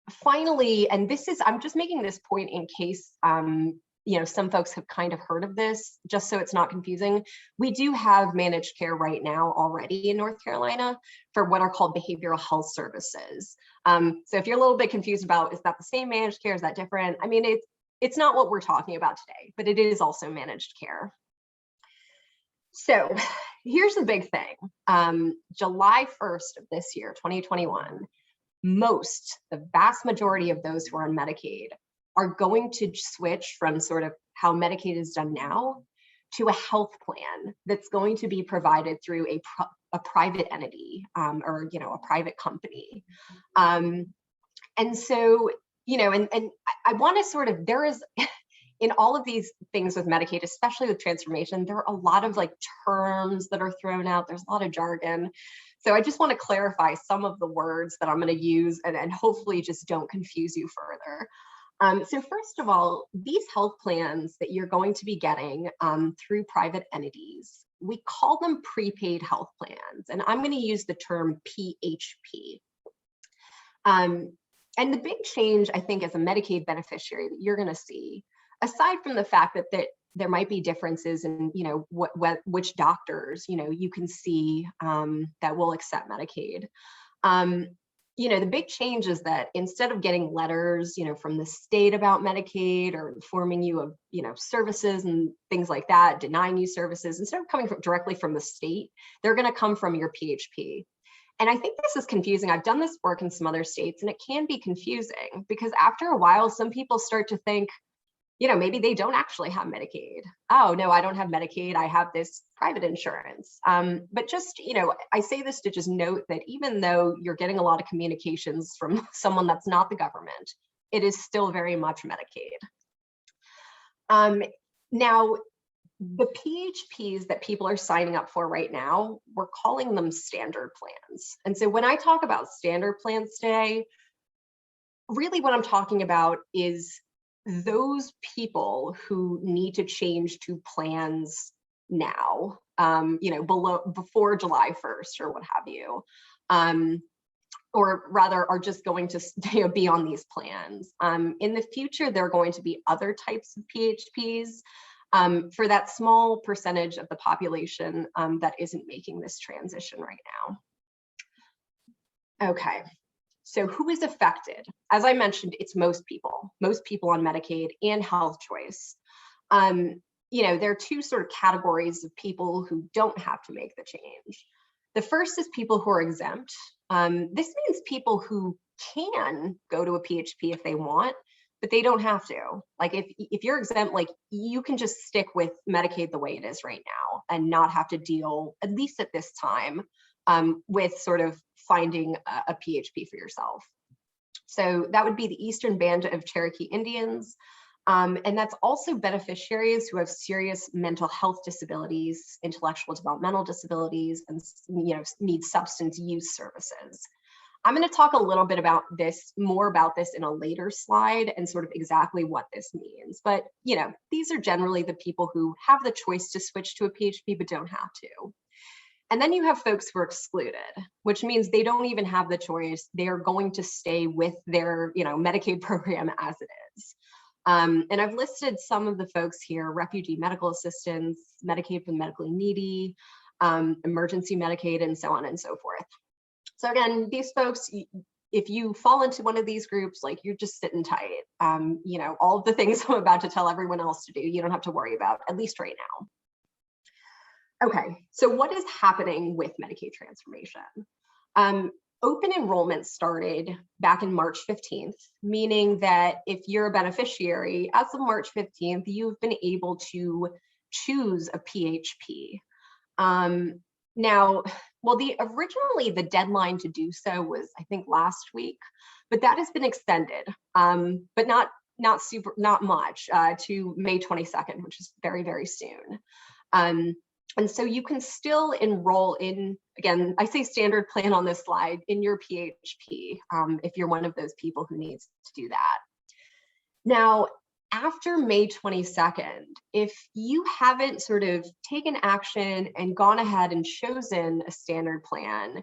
finally, and I'm just making this point in case, some folks have kind of heard of this, just so it's not confusing. We do have managed care right now already in North Carolina for what are called behavioral health services. So if you're a little bit confused about, is that the same managed care? Is that different? It's not what we're talking about today, but it is also managed care. So here's the big thing. July 1st of this year, 2021, the vast majority of those who are on Medicaid are going to switch from sort of how Medicaid is done now to a health plan that's going to be provided through a private entity, or a private company. And so, and I want to sort of, there is, in all of these things with Medicaid, especially with transformation, there are a lot of terms that are thrown out. There's a lot of jargon. So I just want to clarify some of the words that I'm going to use, and hopefully just don't confuse you further. So first of all, these health plans that you're going to be getting through private entities we call them prepaid health plans, and I'm going to use the term PHP. And the big change, I think, as a Medicaid beneficiary that you're going to see, aside from the fact that there might be differences in, which doctors, you can see that will accept Medicaid. The big change is that instead of getting letters, from the state about Medicaid or informing you of, services and things like that, denying you services, instead of coming directly from the state, they're going to come from your PHP. And I think this is confusing. I've done this work in some other states, and it can be confusing because after a while, some people start to think, maybe they don't actually have Medicaid. Oh, no, I don't have Medicaid. I have this private insurance. But just, I say this to just note that even though you're getting a lot of communications from someone that's not the government, it is still very much Medicaid. Now, the PHPs that people are signing up for right now, we're calling them standard plans. And so when I talk about standard plans today, really what I'm talking about is those people who need to change to plans now, before July 1st or what have you, or rather are just going to be on these plans. In the future, there are going to be other types of PHPs for that small percentage of the population that isn't making this transition right now. Okay. So who is affected? As I mentioned, it's most people on Medicaid and health choice. There are two sort of categories of people who don't have to make the change. The first is people who are exempt. This means people who can go to a PHP if they want, but they don't have to. Like if you're exempt, like you can just stick with Medicaid the way it is right now and not have to deal, at least at this time, with sort of finding a PHP for yourself. So that would be the Eastern Band of Cherokee Indians. And that's also beneficiaries who have serious mental health disabilities, intellectual developmental disabilities, and need substance use services. I'm going to talk a little bit more about this in a later slide and sort of exactly what this means. But, these are generally the people who have the choice to switch to a PHP but don't have to. And then you have folks who are excluded, which means they don't even have the choice. They are going to stay with their, Medicaid program as it is. And I've listed some of the folks here: refugee medical assistance, Medicaid for the medically needy, emergency Medicaid, and so on and so forth. So again, these folks, if you fall into one of these groups, like you're just sitting tight. All of the things I'm about to tell everyone else to do, you don't have to worry about, at least right now. Okay, so what is happening with Medicaid transformation? Open enrollment started back in March 15th, meaning that if you're a beneficiary, as of March 15th, you've been able to choose a PHP. Originally the deadline to do so was, I think, last week, but that has been extended, but not much, to May 22nd, which is very, very soon. And so you can still enroll in, again, I say standard plan on this slide, in your PHP, if you're one of those people who needs to do that. Now, after May 22nd, if you haven't sort of taken action and gone ahead and chosen a standard plan,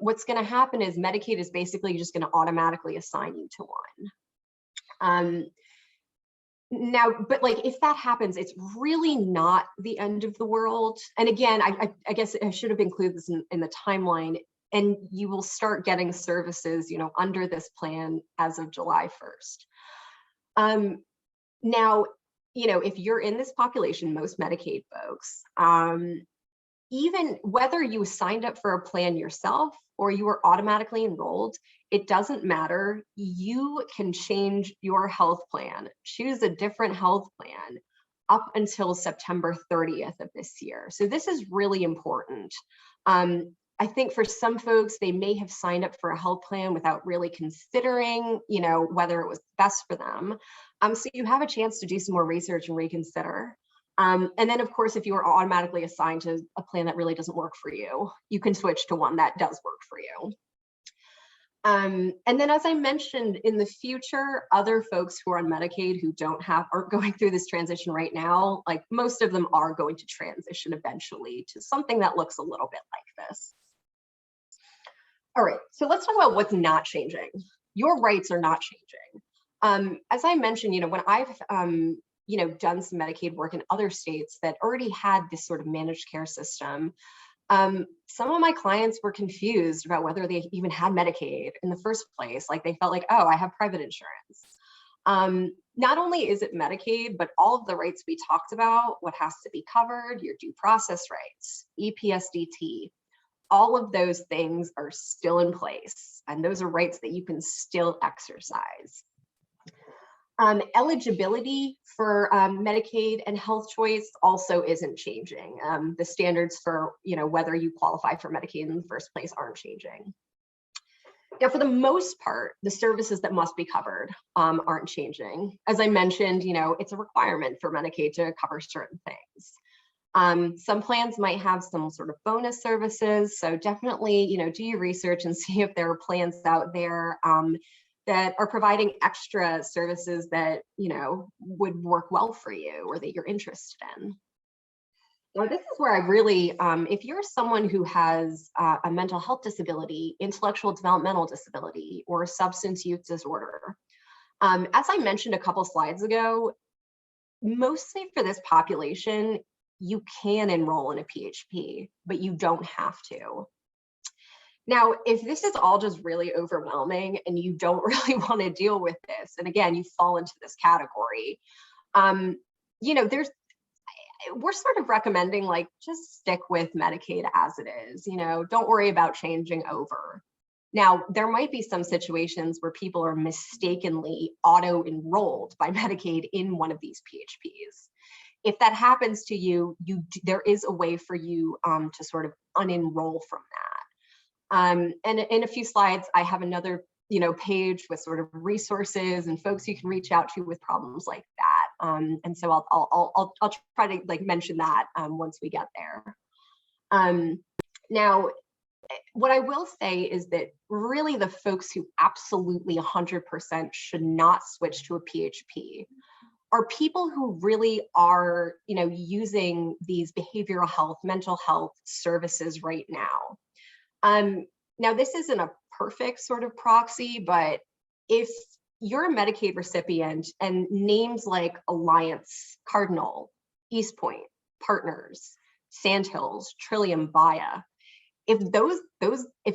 what's going to happen is Medicaid is basically just going to automatically assign you to one. Now, but like if that happens, it's really not the end of the world. And again, I guess I should have included this in the timeline, and you will start getting services, under this plan as of July 1st. Now, if you're in this population, most Medicaid folks, even whether you signed up for a plan yourself or you were automatically enrolled, it doesn't matter. You can change your health plan, choose a different health plan up until September 30th of this year. So this is really important. I think for some folks, they may have signed up for a health plan without really considering, whether it was best for them. So you have a chance to do some more research and reconsider. And then, of course, if you are automatically assigned to a plan that really doesn't work for you, you can switch to one that does work for you. And then, as I mentioned, in the future, other folks who are on Medicaid who aren't going through this transition right now, like most of them are going to transition eventually to something that looks a little bit like this. All right, so let's talk about what's not changing. Your rights are not changing. As I mentioned, when I've done some Medicaid work in other states that already had this sort of managed care system, some of my clients were confused about whether they even had Medicaid in the first place. Like they felt like, oh, I have private insurance. Not only is it Medicaid, but all of the rights we talked about, what has to be covered, your due process rights, EPSDT, all of those things are still in place. And those are rights that you can still exercise. Eligibility for Medicaid and health choice also isn't changing. The standards for whether you qualify for Medicaid in the first place aren't changing. Now, for the most part, the services that must be covered aren't changing. As I mentioned, it's a requirement for Medicaid to cover certain things. Some plans might have some sort of bonus services, so definitely do your research and see if there are plans out there that are providing extra services that would work well for you or that you're interested in. Now, this is where I really, if you're someone who has a mental health disability, intellectual developmental disability, or a substance use disorder, as I mentioned a couple slides ago, mostly for this population, you can enroll in a PHP, but you don't have to. Now, if this is all just really overwhelming and you don't really want to deal with this, and again, you fall into this category, we're sort of recommending like just stick with Medicaid as it is. Don't worry about changing over. Now, there might be some situations where people are mistakenly auto-enrolled by Medicaid in one of these PHPs. If that happens to you, there is a way for you to sort of unenroll from that. And in a few slides, I have another page with sort of resources and folks you can reach out to with problems like that. And so I'll try to like mention that once we get there. Now, what I will say is that really the folks who absolutely 100% should not switch to a PHP are people who really are, using these behavioral health, mental health services right now. Now, this isn't a perfect sort of proxy, but if you're a Medicaid recipient and names like Alliance, Cardinal, East Point, Partners, Sandhills, Trillium, Via, if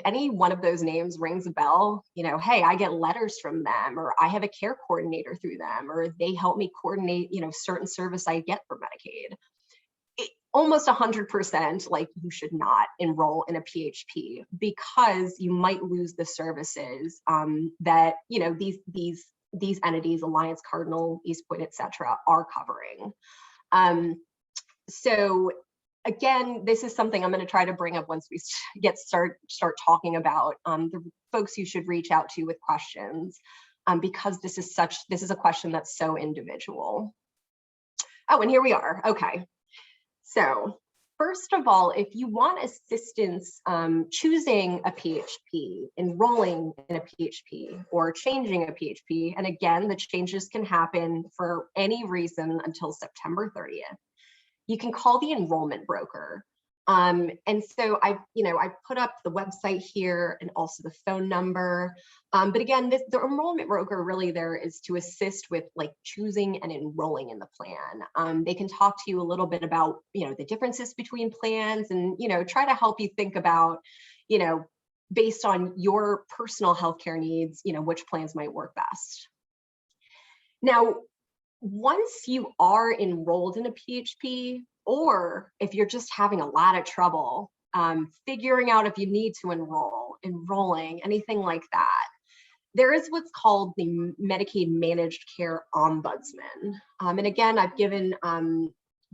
any one of those names rings a bell, hey, I get letters from them, or I have a care coordinator through them, or they help me coordinate, certain service I get from Medicaid. Almost 100%, like you should not enroll in a PHP because you might lose the services that these entities, Alliance, Cardinal, East Point, et cetera, are covering. So again, this is something I'm going to try to bring up once we start talking about the folks you should reach out to with questions, because this is a question that's so individual. Oh, and here we are. Okay. So first of all, if you want assistance choosing a PHP, enrolling in a PHP, or changing a PHP, and again, the changes can happen for any reason until September 30th, you can call the Enrollment Broker. And so I put up the website here and also the phone number. But again, the Enrollment Broker really there is to assist with like choosing and enrolling in the plan. They can talk to you a little bit about, the differences between plans and, try to help you think about, based on your personal healthcare needs, which plans might work best. Now, once you are enrolled in a PHP, or if you're just having a lot of trouble figuring out if you need to enrolling, anything like that, there is what's called the Medicaid Managed Care Ombudsman. And again, I've given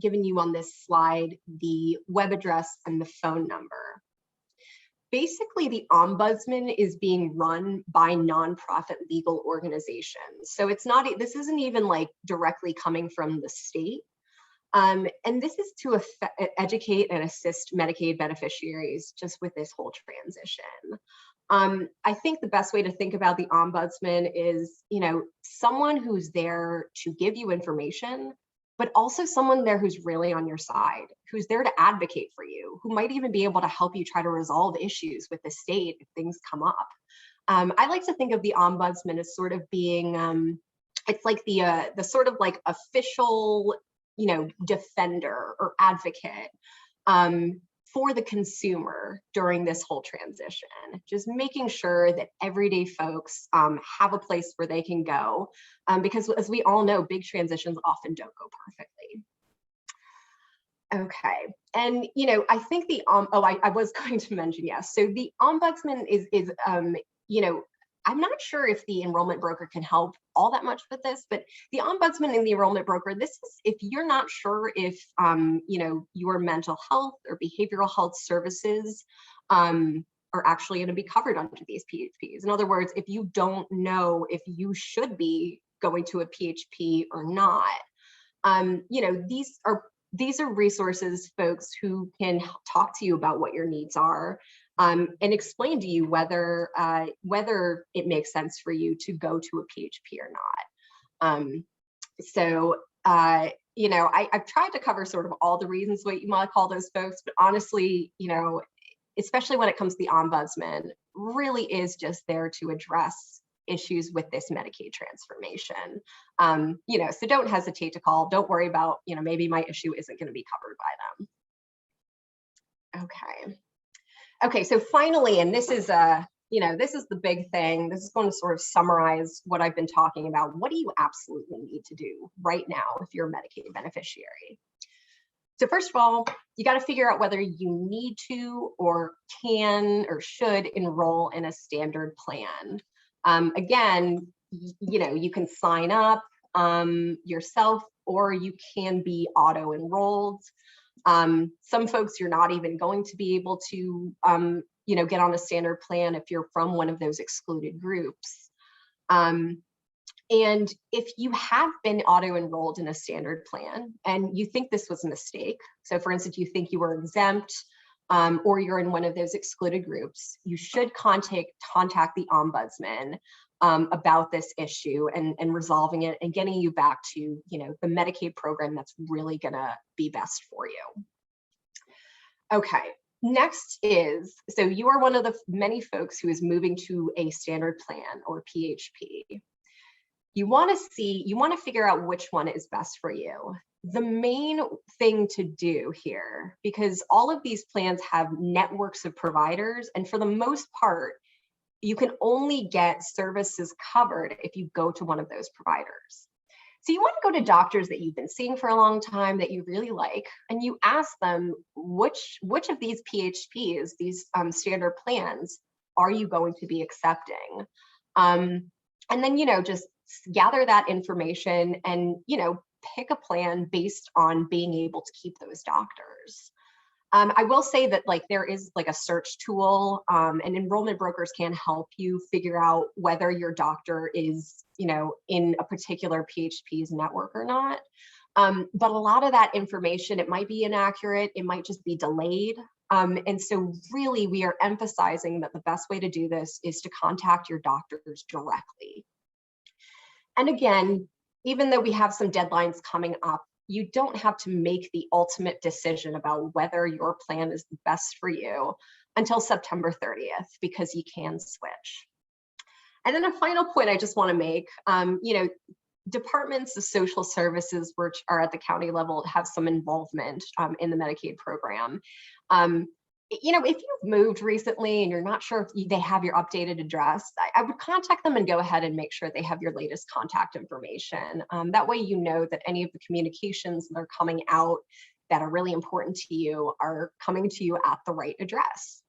you on this slide the web address and the phone number. Basically, the Ombudsman is being run by nonprofit legal organizations. So this isn't even like directly coming from the state. And this is to educate and assist Medicaid beneficiaries just with this whole transition. I think the best way to think about the ombudsman is, someone who's there to give you information, but also someone there who's really on your side, who's there to advocate for you, who might even be able to help you try to resolve issues with the state if things come up. I like to think of the ombudsman as sort of being, it's like the sort of like official, defender or advocate for the consumer during this whole transition, just making sure that everyday folks have a place where they can go, because as we all know, big transitions often don't go perfectly. Okay, and I think the I was going to mention, yes. So the ombudsman is I'm not sure if the enrollment broker can help all that much with this, but the ombudsman and the enrollment broker, this is if you're not sure if your mental health or behavioral health services are actually going to be covered under these PHPs. In other words, if you don't know if you should be going to a PHP or not, these are resources, folks, who can talk to you about what your needs are, and explain to you whether it makes sense for you to go to a PHP or not. I've tried to cover sort of all the reasons what you might call those folks, but honestly, especially when it comes to the ombudsman, really is just there to address issues with this Medicaid transformation. So don't hesitate to call. Don't worry about, maybe my issue isn't going to be covered by them. Okay, so finally, and this is this is the big thing. This is going to sort of summarize what I've been talking about. What do you absolutely need to do right now if you're a Medicaid beneficiary? So first of all, you got to figure out whether you need to or can or should enroll in a standard plan. Again, you can sign up yourself, or you can be auto-enrolled. Some folks, you're not even going to be able to, get on a standard plan if you're from one of those excluded groups. And if you have been auto-enrolled in a standard plan and you think this was a mistake, so for instance, you think you were exempt, or you're in one of those excluded groups, you should contact the ombudsman about this issue and resolving it and getting you back to the Medicaid program that's really gonna be best for you. Okay, next is, so you are one of the many folks who is moving to a standard plan or PHP. You want to figure out which one is best for you. The main thing to do here, because all of these plans have networks of providers, and for the most part, you can only get services covered if you go to one of those providers. So you want to go to doctors that you've been seeing for a long time that you really like, and you ask them which of these PHPs, these standard plans, are you going to be accepting? And then, just gather that information and, pick a plan based on being able to keep those doctors. I will say that there is a search tool, and enrollment brokers can help you figure out whether your doctor is, in a particular PHP's network or not. But a lot of that information, it might be inaccurate, it might just be delayed. And so really we are emphasizing that the best way to do this is to contact your doctors directly. And again, even though we have some deadlines coming up, you don't have to make the ultimate decision about whether your plan is the best for you until September 30th, because you can switch. And then a final point I just want to make, departments of social services, which are at the county level, have some involvement in the Medicaid program. If you've moved recently and you're not sure if they have your updated address, I would contact them and go ahead and make sure they have your latest contact information. That way you know that any of the communications that are coming out that are really important to you are coming to you at the right address.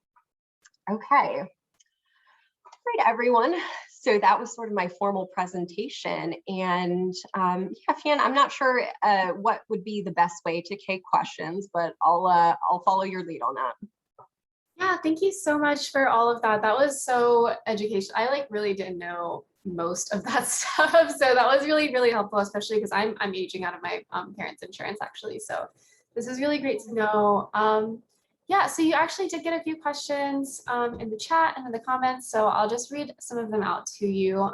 Okay. All right, everyone. So that was sort of my formal presentation. And yeah, Fian, I'm not sure what would be the best way to take questions, but I'll follow your lead on that. Yeah, thank you so much for all of that. That was so educational. I really didn't know most of that stuff. So that was really, really helpful, especially because I'm aging out of my parents' insurance actually. So this is really great to know. Yeah, so you actually did get a few questions in the chat and in the comments, so I'll just read some of them out to you.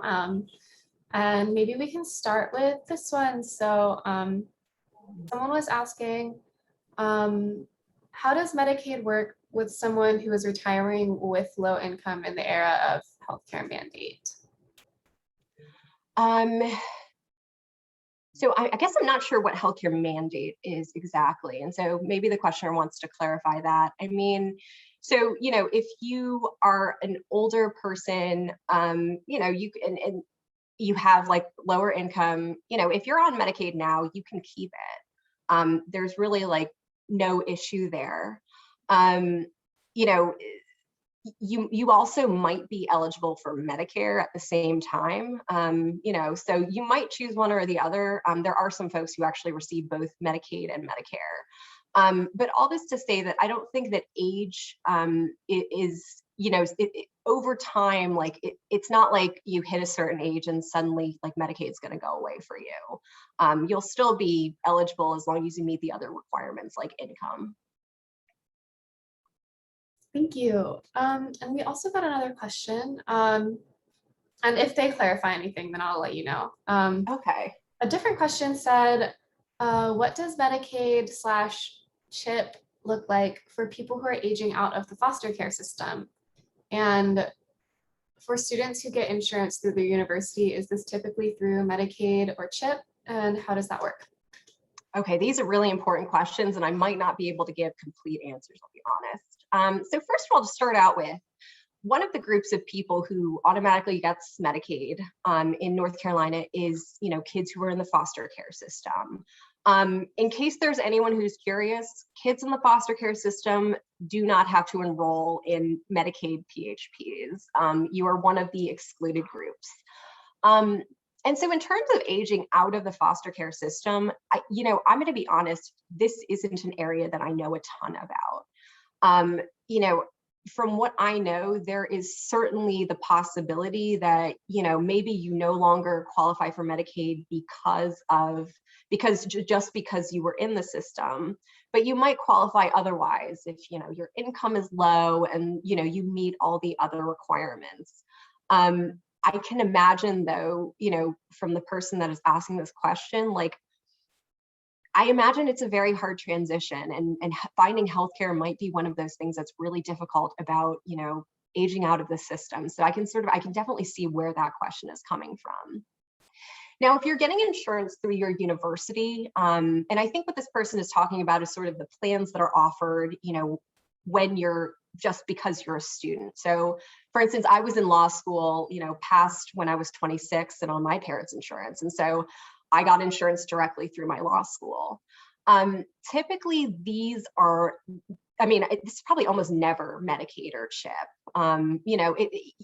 And maybe we can start with this one. So someone was asking, how does Medicaid work with someone who is retiring with low income in the era of healthcare mandate? So I guess I'm not sure what healthcare mandate is exactly. And so maybe the questioner wants to clarify that. I mean, so, if you are an older person, you can, and you have like lower income, if you're on Medicaid now, you can keep it. There's really like no issue there. You know, you also might be eligible for Medicare at the same time, so you might choose one or the other. There are some folks who actually receive both Medicaid and Medicare. But all this to say that I don't think that age is, over time, like it's not like you hit a certain age and suddenly like Medicaid's going to go away for you. You'll still be eligible as long as you meet the other requirements like income. Thank you. And we also got another question. And if they clarify anything, then I'll let you know. Okay. A different question said, what does Medicaid/CHIP look like for people who are aging out of the foster care system? And for students who get insurance through their university, is this typically through Medicaid or CHIP? And how does that work? Okay, these are really important questions, and I might not be able to give complete answers, I'll be honest. So first of all, to start out with, one of the groups of people who automatically gets Medicaid in North Carolina is, kids who are in the foster care system. In case there's anyone who's curious, kids in the foster care system do not have to enroll in Medicaid PHPs. You are one of the excluded groups. And so in terms of aging out of the foster care system, I'm going to be honest, this isn't an area that I know a ton about. From what I know, there is certainly the possibility that, maybe you no longer qualify for Medicaid because you were in the system, but you might qualify otherwise if, your income is low and, you meet all the other requirements. I can imagine though, from the person that is asking this question, like, I imagine it's a very hard transition, and finding healthcare might be one of those things that's really difficult about, aging out of the system. So I can definitely see where that question is coming from. Now, if you're getting insurance through your university, and I think what this person is talking about is sort of the plans that are offered, when you're just because you're a student. So for instance, I was in law school, past when I was 26 and on my parents' insurance. And so I got insurance directly through my law school. Typically these are, it's probably almost never Medicaid or CHIP.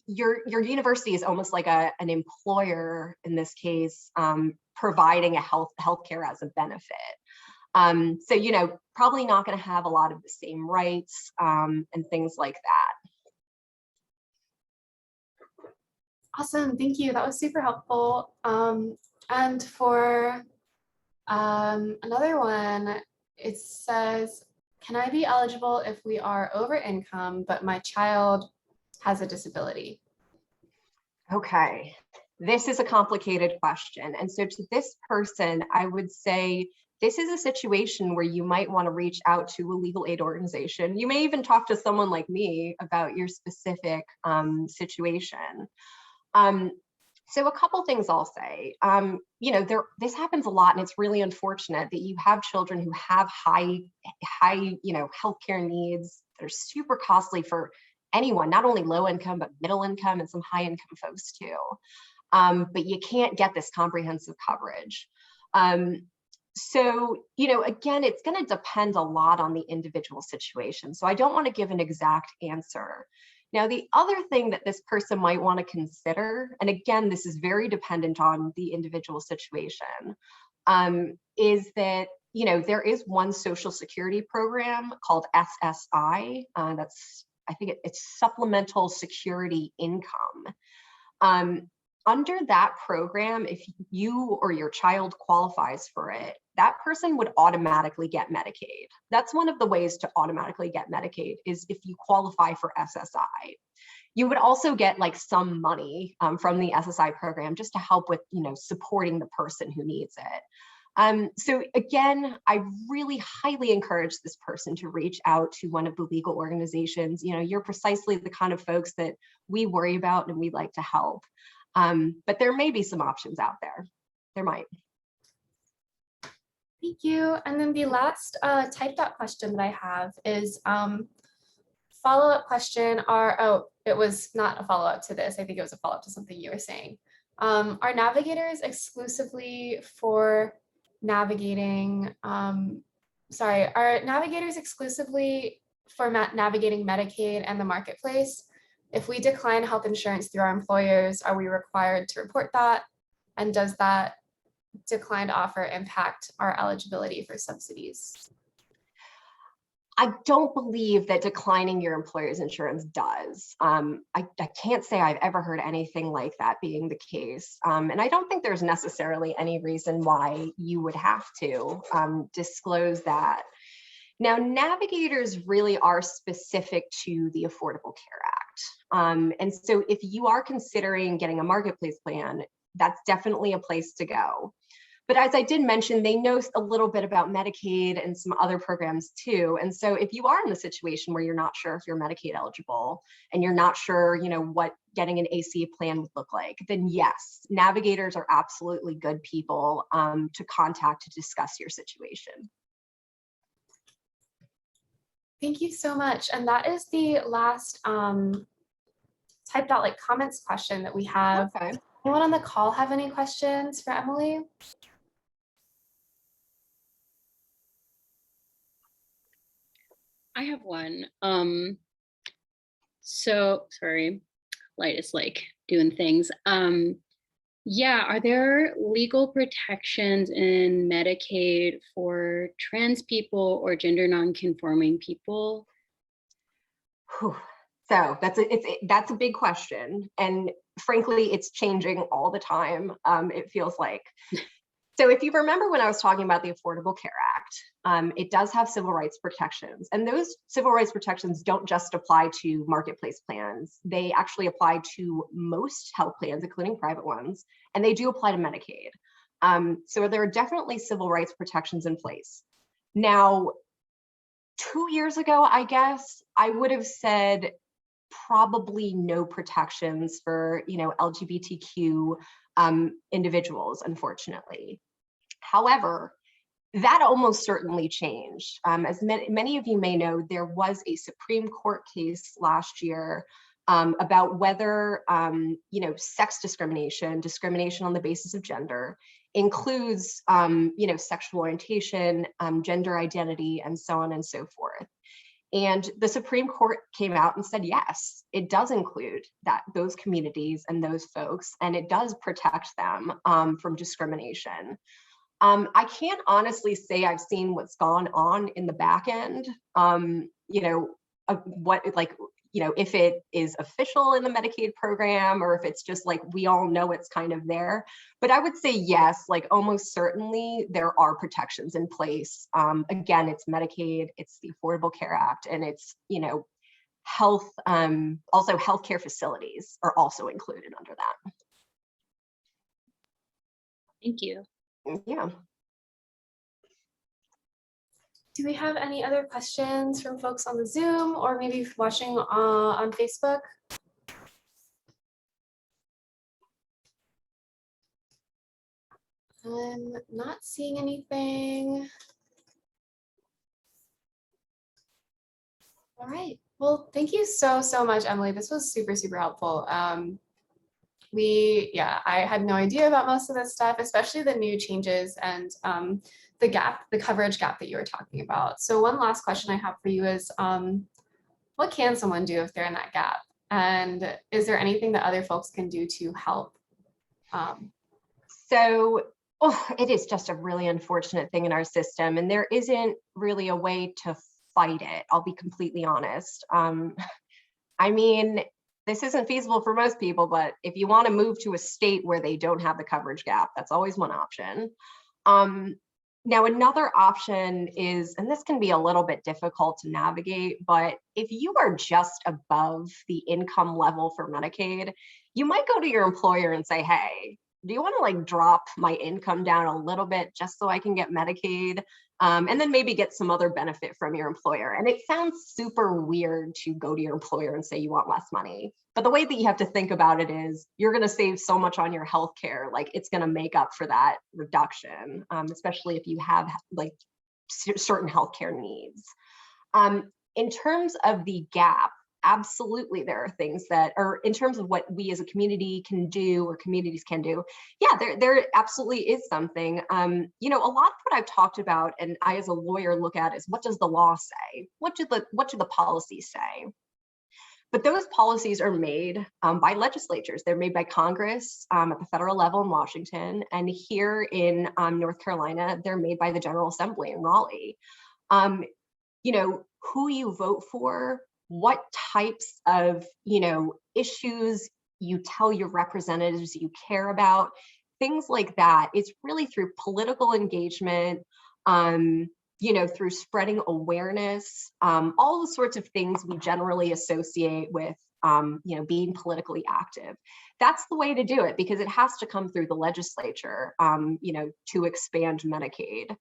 Your university is almost like an employer in this case, providing a healthcare as a benefit. So, probably not going to have a lot of the same rights and things like that. Awesome, thank you. That was super helpful. And for another one, it says, can I be eligible if we are over income, but my child has a disability? Okay, this is a complicated question. And so to this person, I would say, this is a situation where you might want to reach out to a legal aid organization. You may even talk to someone like me about your specific situation. So a couple things I'll say, this happens a lot, and it's really unfortunate that you have children who have high, healthcare needs that are super costly for anyone, not only low income, but middle income and some high income folks too. But you can't get this comprehensive coverage. So, again, it's going to depend a lot on the individual situation. So I don't want to give an exact answer. Now, the other thing that this person might want to consider, and again, this is very dependent on the individual situation, is that, there is one Social Security program called SSI. I think it's Supplemental Security Income. under that program, if you or your child qualifies for it, that person would automatically get Medicaid. That's one of the ways to automatically get Medicaid, is if you qualify for SSI. You would also get like some money from the SSI program just to help with, supporting the person who needs it. So again, I really highly encourage this person to reach out to one of the legal organizations. You're precisely the kind of folks that we worry about and we'd like to help. But there may be some options out there. There might. Thank you. And then the last typed out question that I have is follow-up question. It was not a follow-up to this. I think it was a follow-up to something you were saying. Are navigators exclusively for navigating, are navigators exclusively for navigating Medicaid and the marketplace? If we decline health insurance through our employers, are we required to report that? And does that declined offer impact our eligibility for subsidies? I don't believe that declining your employer's insurance does. I can't say I've ever heard anything like that being the case. And I don't think there's necessarily any reason why you would have to disclose that. Now, navigators really are specific to the Affordable Care Act. And so if you are considering getting a marketplace plan, that's definitely a place to go. But as I did mention, they know a little bit about Medicaid and some other programs too. And so if you are in the situation where you're not sure if you're Medicaid eligible and you're not sure, what getting an ACA plan would look like, then yes, navigators are absolutely good people to contact to discuss your situation. Thank you so much. And that is the last typed out comments question that we have. Okay. Anyone on the call have any questions for Emily? I have one. So sorry, Light is doing things. Yeah, are there legal protections in Medicaid for trans people or gender non-conforming people? Whew. So that's a big question, and frankly, it's changing all the time. It feels like. So if you remember when I was talking about the Affordable Care Act, it does have civil rights protections, and those civil rights protections don't just apply to marketplace plans. They actually apply to most health plans, including private ones, and they do apply to Medicaid. So there are definitely civil rights protections in place. Now, 2 years ago, I guess, I would have said probably no protections for, LGBTQ individuals, unfortunately. However, that almost certainly changed. As many of you may know, there was a Supreme Court case last year about whether, sex discrimination on the basis of gender includes, sexual orientation, gender identity, and so on and so forth. And the Supreme Court came out and said, yes, it does include those communities and those folks, and it does protect them from discrimination. I can't honestly say I've seen what's gone on in the back end, if it is official in the Medicaid program or if it's just we all know it's kind of there. But I would say yes, almost certainly there are protections in place. Again, it's Medicaid, it's the Affordable Care Act, and it's, health, also healthcare facilities are also included under that. Thank you. Yeah. Do we have any other questions from folks on the Zoom or maybe watching on Facebook? I'm not seeing anything. All right. Well, thank you so much, Emily. This was super helpful. I had no idea about most of this stuff, especially the new changes and the coverage gap that you were talking about. So one last question I have for you is, what can someone do if they're in that gap? And is there anything that other folks can do to help? It is just a really unfortunate thing in our system, and there isn't really a way to fight it. I'll be completely honest. I mean, this isn't feasible for most people, but if you want to move to a state where they don't have the coverage gap, that's always one option. Now, another option is, and this can be a little bit difficult to navigate, but if you are just above the income level for Medicaid, you might go to your employer and say, hey, do you want to like drop my income down a little bit just so I can get Medicaid? And then maybe get some other benefit from your employer. And it sounds super weird to go to your employer and say you want less money. But the way that you have to think about it is you're going to save so much on your healthcare, like it's going to make up for that reduction, especially if you have like certain healthcare needs. In terms of the gap, absolutely there are things that are in terms of what we as a community can do or communities can do. Yeah, there absolutely is something. You know, a lot of what I've talked about and I as a lawyer look at is what does the law say? What do the policies say? But those policies are made by legislatures. They're made by Congress at the federal level in Washington. And here in North Carolina, they're made by the General Assembly in Raleigh. You know, who you vote for, what types of, you know, issues you tell your representatives you care about, things like that. It's really through political engagement, you know, through spreading awareness, all the sorts of things we generally associate with, you know, being politically active. That's the way to do it because it has to come through the legislature, you know, to expand Medicaid.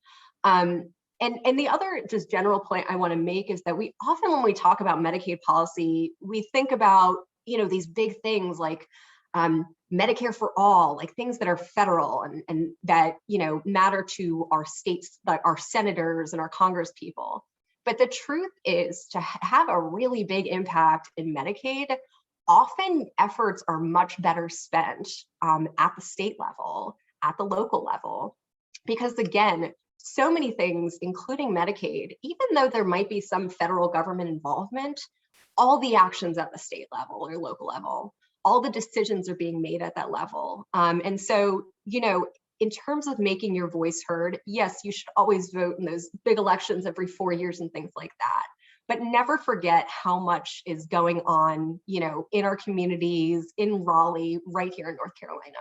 And the other just general point I want to make is that we often, when we talk about Medicaid policy, we think about, you know, these big things like Medicare for all, like things that are federal and that, you know, matter to our states, like our senators and our Congress people. But the truth is to have a really big impact in Medicaid, often efforts are much better spent at the state level, at the local level, because again, so many things, including Medicaid, even though there might be some federal government involvement, all the actions at the state level or local level, all the decisions are being made at that level. And so, you know, in terms of making your voice heard, yes, you should always vote in those big elections every 4 years and things like that. But never forget how much is going on, you know, in our communities, in Raleigh, right here in North Carolina.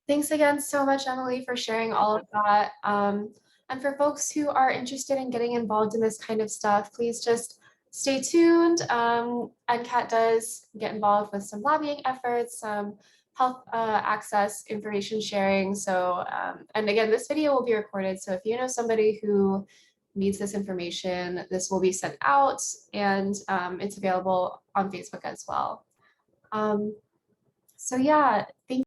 Thanks again so much, Emily, for sharing all of that. And for folks who are interested in getting involved in this kind of stuff, please just stay tuned. NCAT does get involved with some lobbying efforts, some health access information sharing. So, and again, this video will be recorded. So if you know somebody who needs this information, this will be sent out and it's available on Facebook as well. So yeah, thank